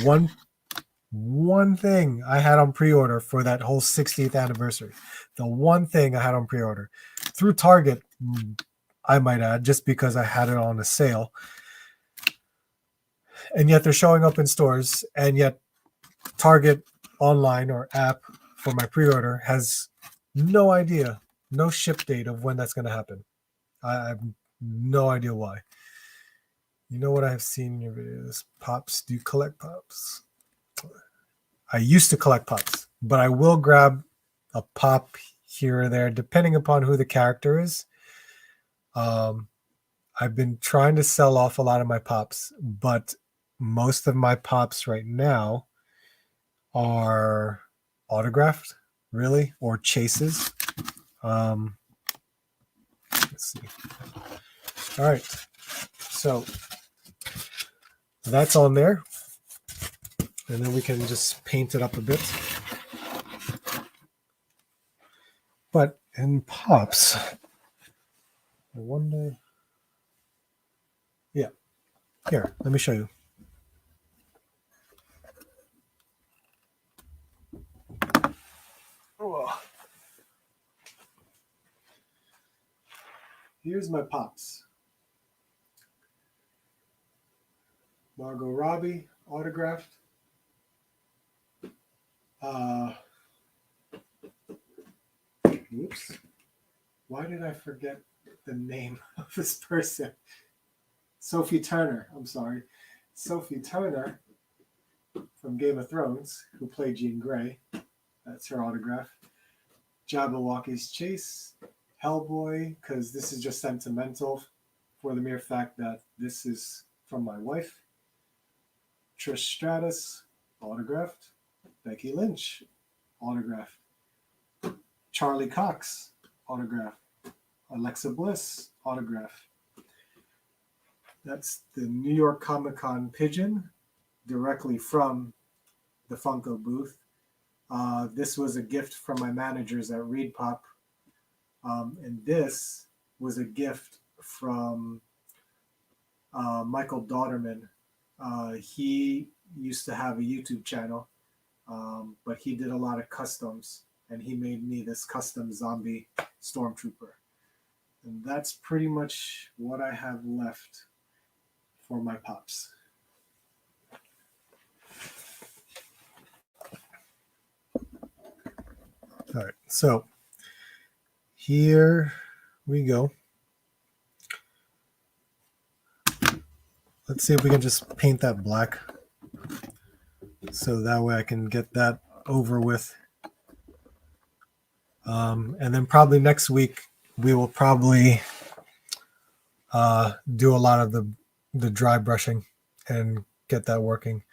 one thing I had on pre-order for that whole 60th anniversary. The one thing I had on pre-order through Target, I might add, just because I had it on a sale. And yet they're showing up in stores, and yet Target online or app for my pre-order has no idea, no ship date of when that's going to happen. I have no idea why. You know what I've seen in your videos? Pops. Do you collect pops? I used to collect pops, but I will grab a pop here or there, depending upon who the character is. I've been trying to sell off a lot of my pops, but most of my pops right now are autographed, really, or chases. Let's see. All right. So that's on there. And then we can just paint it up a bit. But in pops, I wonder. Yeah. Here, let me show you. Oh. Here's my pops. Margot Robbie, autographed. Oops. Why did I forget the name of this person? Sophie Turner. I'm sorry. Sophie Turner from Game of Thrones, who played Jean Grey. That's her autograph. Jabberwocky's Chase. Hellboy, because this is just sentimental for the mere fact that this is from my wife. Trish Stratus, autographed. Becky Lynch, autographed. Charlie Cox, autograph. Alexa Bliss, autograph. That's the New York Comic Con pigeon, directly from the Funko booth. This was a gift from my managers at Reed Pop. And this was a gift from Michael Dauterman. He used to have a YouTube channel, but he did a lot of customs, and he made me this custom zombie stormtrooper. And that's pretty much what I have left for my pops. All right, so here we go. Let's see if we can just paint that black, so that way I can get that over with. And then probably next week we will probably do a lot of the dry brushing and get that working.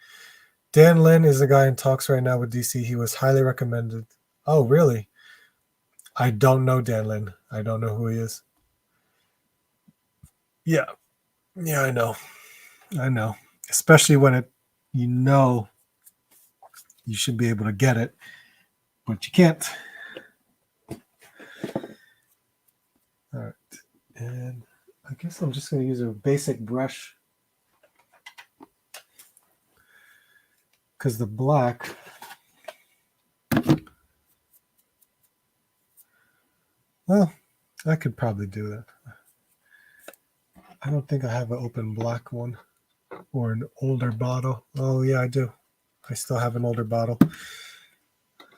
Dan Lin is the guy in talks right now with DC. He was highly recommended. Oh, really? I don't know Dan Lin. I don't know who he is. Yeah, I know. Especially when you should be able to get it, but you can't. All right, and I guess I'm just going to use a basic brush because the black, well, I could probably do that. I don't think I have an open black one or an older bottle. Oh, yeah, I do. I still have an older bottle.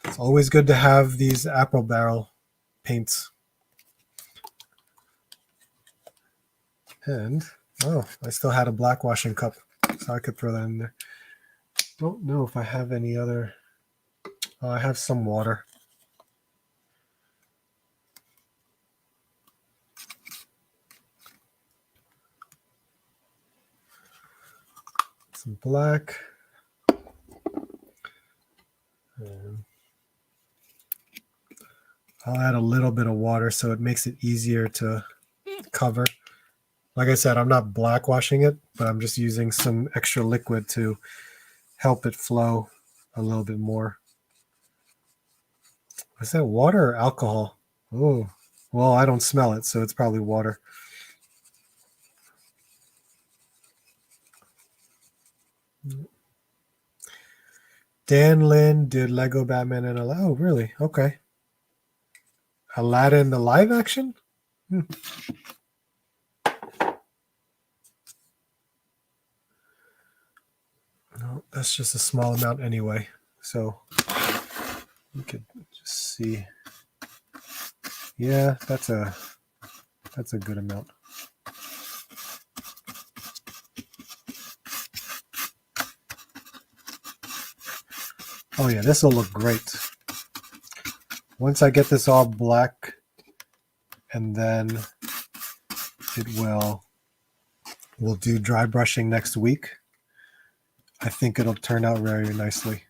It's always good to have these apple barrel paints. And, oh, I still had a black washing cup, so I could throw that in there. Don't know if I have any other. Oh, I have some water. Some black. And I'll add a little bit of water so it makes it easier to cover. Like I said, I'm not black washing it, but I'm just using some extra liquid to help it flow a little bit more. Is that water or alcohol? Oh, well, I don't smell it, so it's probably water. Dan Lin did Lego Batman and Aladdin. Oh, really? Okay. Aladdin, the live action? Hmm. No, that's just a small amount anyway. So you could just see. Yeah, that's a good amount. Oh yeah, this will look great. Once I get this all black, and then we'll do dry brushing next week. I think it'll turn out very nicely.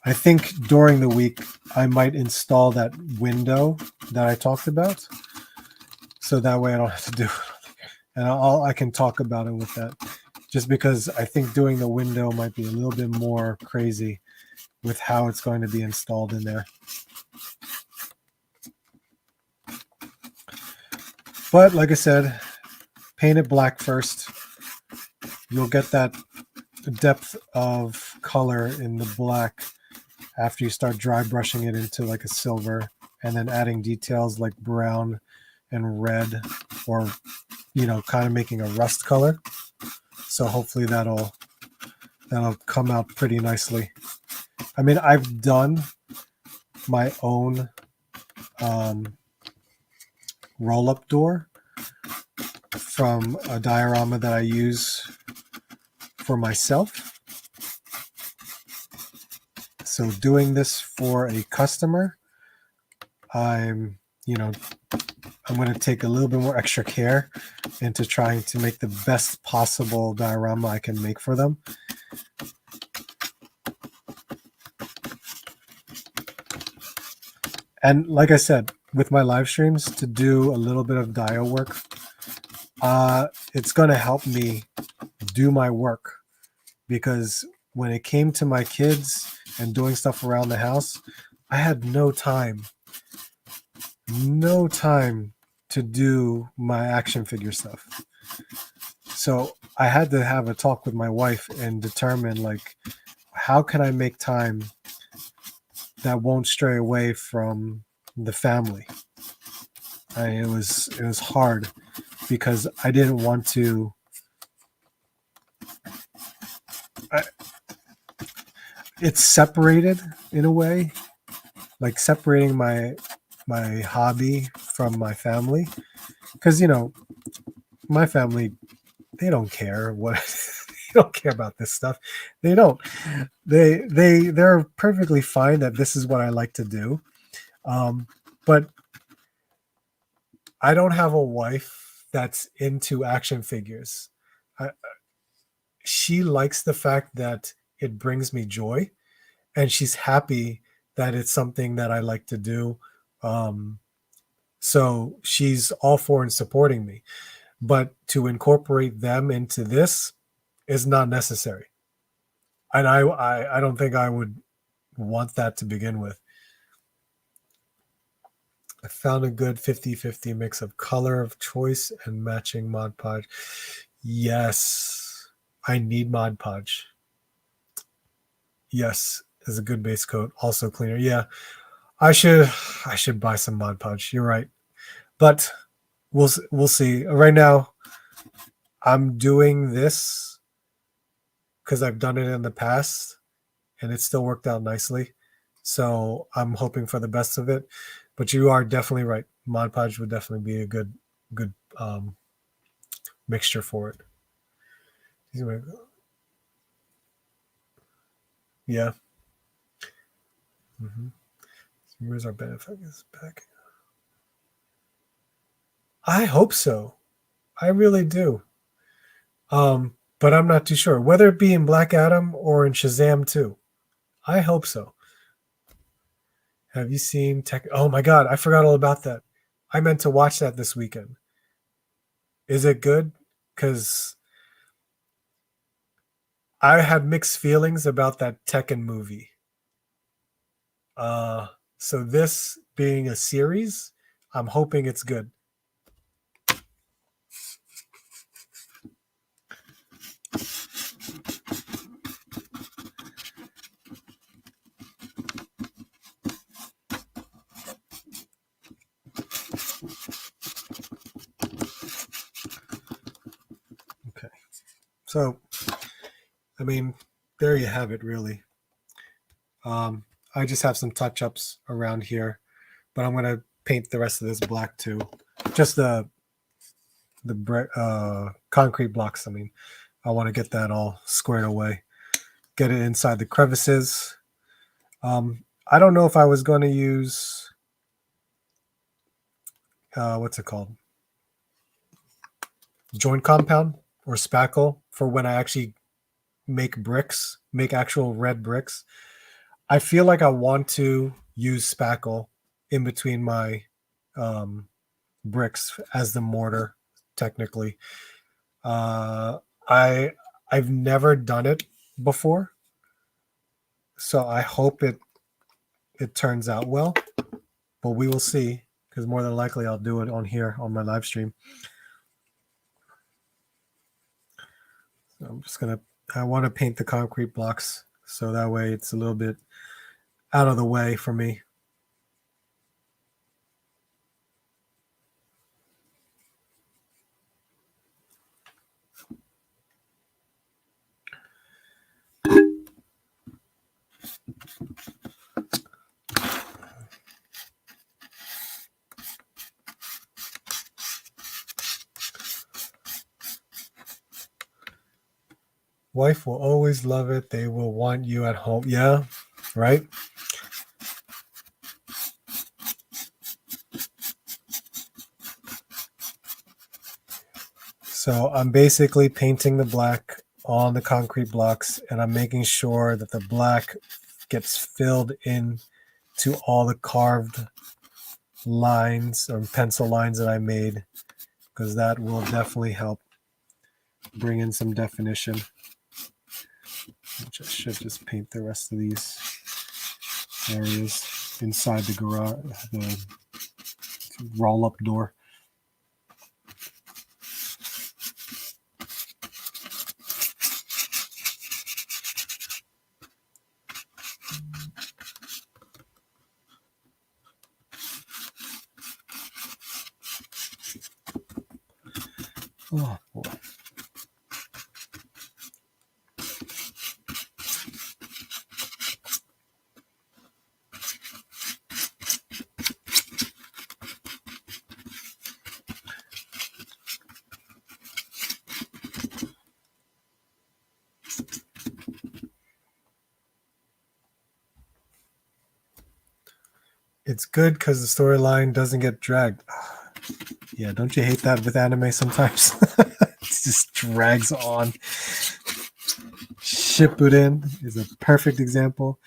I think during the week I might install that window that I talked about, so that way I don't have to do it, and I can talk about it with that. Just because I think doing the window might be a little bit more crazy with how it's going to be installed in there. But like I said, paint it black first. You'll get that depth of color in the black after you start dry brushing it into like a silver, and then adding details like brown and red, or kind of making a rust color. So hopefully that'll come out pretty nicely. I mean, I've done my own roll-up door from a diorama that I use for myself. So doing this for a customer, I'm going to take a little bit more extra care into trying to make the best possible diorama I can make for them. And like I said, with my live streams, to do a little bit of dio work, it's going to help me do my work, because when it came to my kids and doing stuff around the house, I had no time to do my action figure stuff. So I had to have a talk with my wife and determine, like, how can I make time that won't stray away from the family. It was hard because I didn't want to. It's separated in a way, like separating my hobby from my family, because my family, they don't care what they don't care about this stuff. They don't. They're perfectly fine that this is what I like to do. But I don't have a wife that's into action figures. She likes the fact that it brings me joy, and she's happy that it's something that I like to do. So she's all for and supporting me. But to incorporate them into this is not necessary. And I don't think I would want that to begin with. I found a good 50-50 mix of color of choice and matching Mod Podge. Yes, I need Mod Podge. Yes, is a good base coat. Also cleaner. Yeah, I should buy some Mod Podge. You're right, but we'll see. Right now, I'm doing this because I've done it in the past, and it still worked out nicely. So I'm hoping for the best of it. But you are definitely right. Mod Podge would definitely be a good mixture for it. Yeah. Mm-hmm. Where's our benefits back? I hope so. I really do. But I'm not too sure. Whether it be in Black Adam or in Shazam 2. I hope so. Have you seen Tech? Oh my God, I forgot all about that. I meant to watch that this weekend. Is it good? Because I had mixed feelings about that Tekken movie. So this being a series, I'm hoping it's good. Okay. So, I mean, there you have it, really. I just have some touch-ups around here, but I'm going to paint the rest of this black too. Just the concrete blocks. I mean, I want to get that all squared away. Get it inside the crevices. I don't know if I was going to use what's it called? Joint compound or spackle for when I actually make bricks, make actual red bricks. I feel like I want to use spackle in between my bricks as the mortar, technically. I've never done it before, so I hope it turns out well. But we will see, because more than likely I'll do it on here on my live stream. So I'm just gonna. I want to paint the concrete blocks so that way it's a little bit out of the way for me. Wife will always love it. They will want you at home. Yeah, right? So I'm basically painting the black on the concrete blocks, and I'm making sure that the black gets filled in to all the carved lines or pencil lines that I made, because that will definitely help bring in some definition. Which I should just paint the rest of these areas inside the garage, the roll-up door. Oh boy. It's good because the storyline doesn't get dragged. Yeah, don't you hate that with anime sometimes? It just drags on. Shippuden is a perfect example.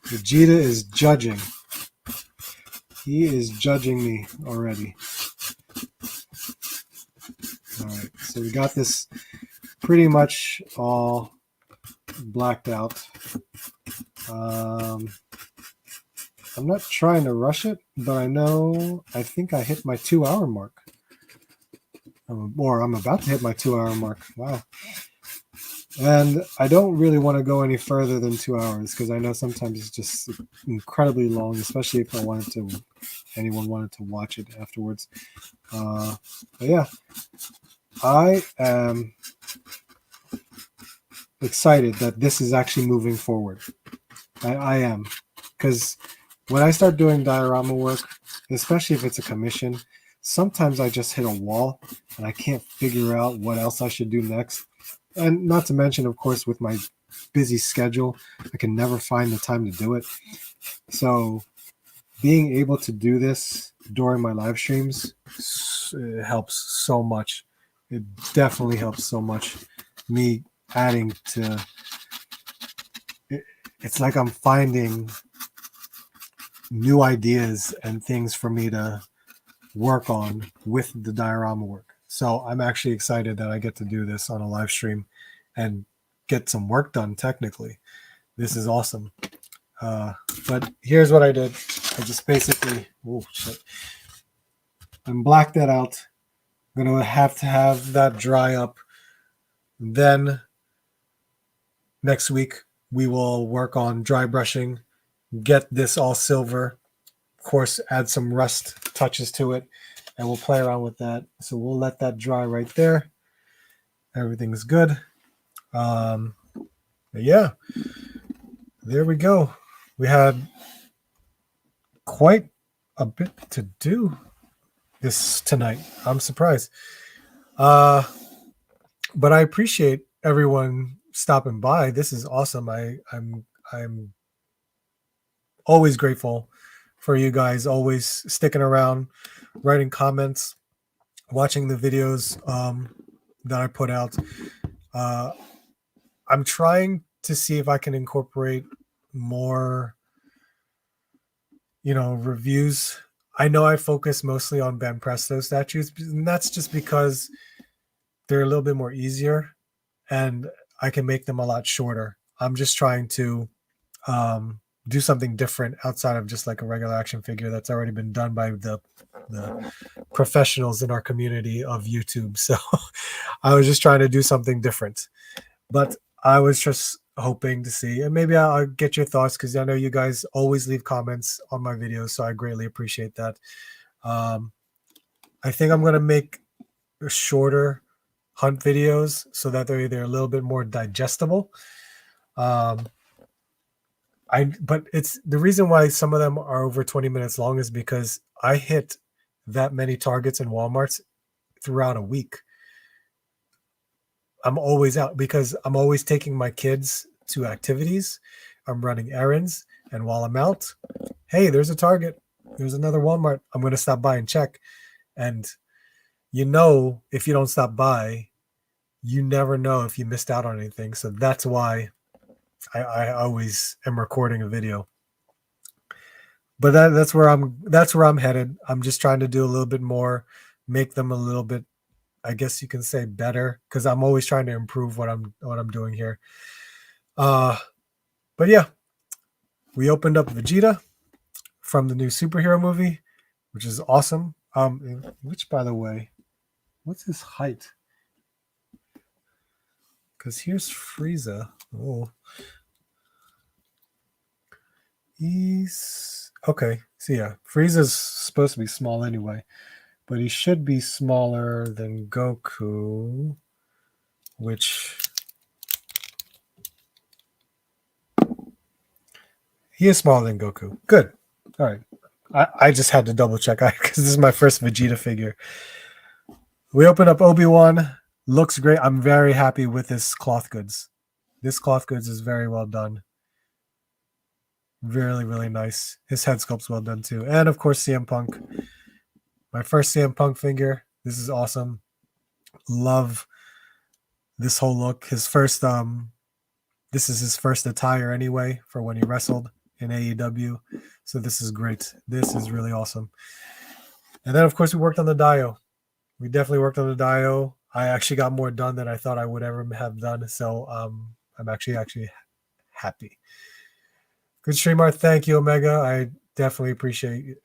Vegeta is judging. He is judging me already. Alright, so we got this pretty much all blacked out. I'm not trying to rush it, but I think I hit my 2-hour mark. Or I'm about to hit my 2-hour mark. Wow. And I don't really want to go any further than 2 hours because I know sometimes it's just incredibly long, especially if anyone wanted to watch it afterwards. But yeah, I am excited that this is actually moving forward. I am, because when I start doing diorama work, especially if it's a commission, sometimes I just hit a wall and I can't figure out what else I should do next. And not to mention, of course, with my busy schedule. I can never find the time to do it. So being able to do this during my live streams, it helps so much. It definitely helps so much. Me adding to it's like I'm finding new ideas and things for me to work on with the diorama work. So I'm actually excited that I get to do this on a live stream and get some work done technically. This is awesome. But here's what I did. I just basically, and blacked that out. I'm going to have that dry up. Then next week, we will work on dry brushing, get this all silver, of course, add some rust touches to it, and we'll play around with that. So we'll let that dry right there. Everything's good. Yeah, there we go. We had quite a bit to do this tonight. I'm surprised. But I appreciate everyone stopping by. This is awesome. I'm always grateful for you guys always sticking around, writing comments, watching the videos that I put out. I'm trying to see if I can incorporate more, reviews. I know I focus mostly on Ben Presto statues, and that's just because they're a little bit more easier and I can make them a lot shorter. I'm just trying to do something different outside of just like a regular action figure that's already been done by the professionals in our community of YouTube. So I was just trying to do something different. But I was just hoping to see, and maybe I'll get your thoughts because I know you guys always leave comments on my videos, so I greatly appreciate that. I think I'm going to make shorter hunt videos so that they're either a little bit more digestible. But it's the reason why some of them are over 20 minutes long is because I hit that many targets in Walmarts throughout a week. I'm always out because I'm always taking my kids to activities. I'm running errands. And while I'm out, hey, there's a Target. There's another Walmart. I'm going to stop by and check. And if you don't stop by, you never know if you missed out on anything. So that's why I always am recording a video. But that's where I'm headed. I'm just trying to do a little bit more, make them a little bit, I guess you can say, better, because I'm always trying to improve what I'm doing here. But yeah, we opened up Vegeta from the new superhero movie, which is awesome. Which, by the way, what's his height? Because here's Frieza. Oh, he's okay. So yeah, Frieza's supposed to be small anyway. But he should be smaller than Goku, which he is smaller than Goku. Good. All right. I just had to double check because this is my first Vegeta figure. We open up Obi-Wan. Looks great. I'm very happy with this cloth goods. This cloth goods is very well done. Really, really nice. His head sculpt's well done too. And of course, CM Punk. My first CM Punk figure. This is awesome. Love this whole look. His first this is his first attire anyway for when he wrestled in AEW. So this is great. This is really awesome. And then of course we worked on the Dio. We definitely worked on the Dio. I actually got more done than I thought I would ever have done. So I'm actually happy. Good stream art. Thank you, Omega. I definitely appreciate you.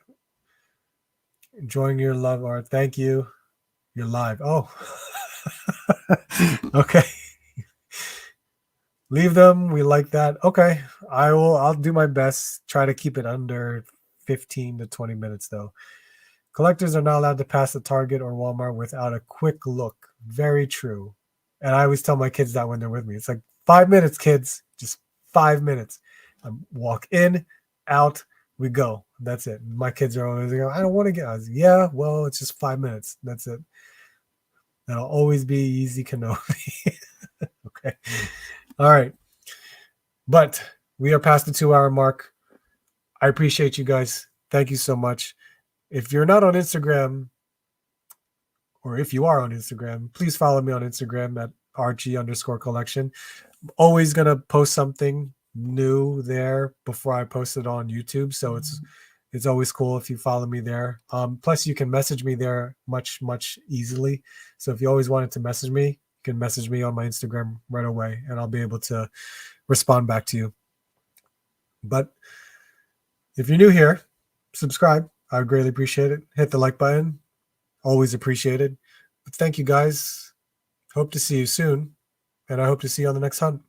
Enjoying your love art. Thank you. You're live. Oh, okay. Leave them. We like that. Okay. I'll do my best. Try to keep it under 15 to 20 minutes though. Collectors are not allowed to pass a Target or Walmart without a quick look. Very true. And I always tell my kids that when they're with me. It's like 5 minutes, kids. Just 5 minutes. I walk in, out, we go. That's it. My kids are always like, I don't want to get. I was like, yeah, well, it's just 5 minutes. That's it. That'll always be easy Kenobi. Okay. All right. But we are past the 2-hour mark. I appreciate you guys. Thank you so much. If you're not on Instagram, or if you are on Instagram, please follow me on Instagram at RG_collection. Always going to post something new there before I post it on YouTube. So it's always cool if you follow me there. Plus, you can message me there much easily. So if you always wanted to message me, you can message me on my Instagram right away, and I'll be able to respond back to you. But if you're new here, subscribe. I would greatly appreciate it. Hit the like button. Always appreciated. But thank you, guys. Hope to see you soon, and I hope to see you on the next hunt.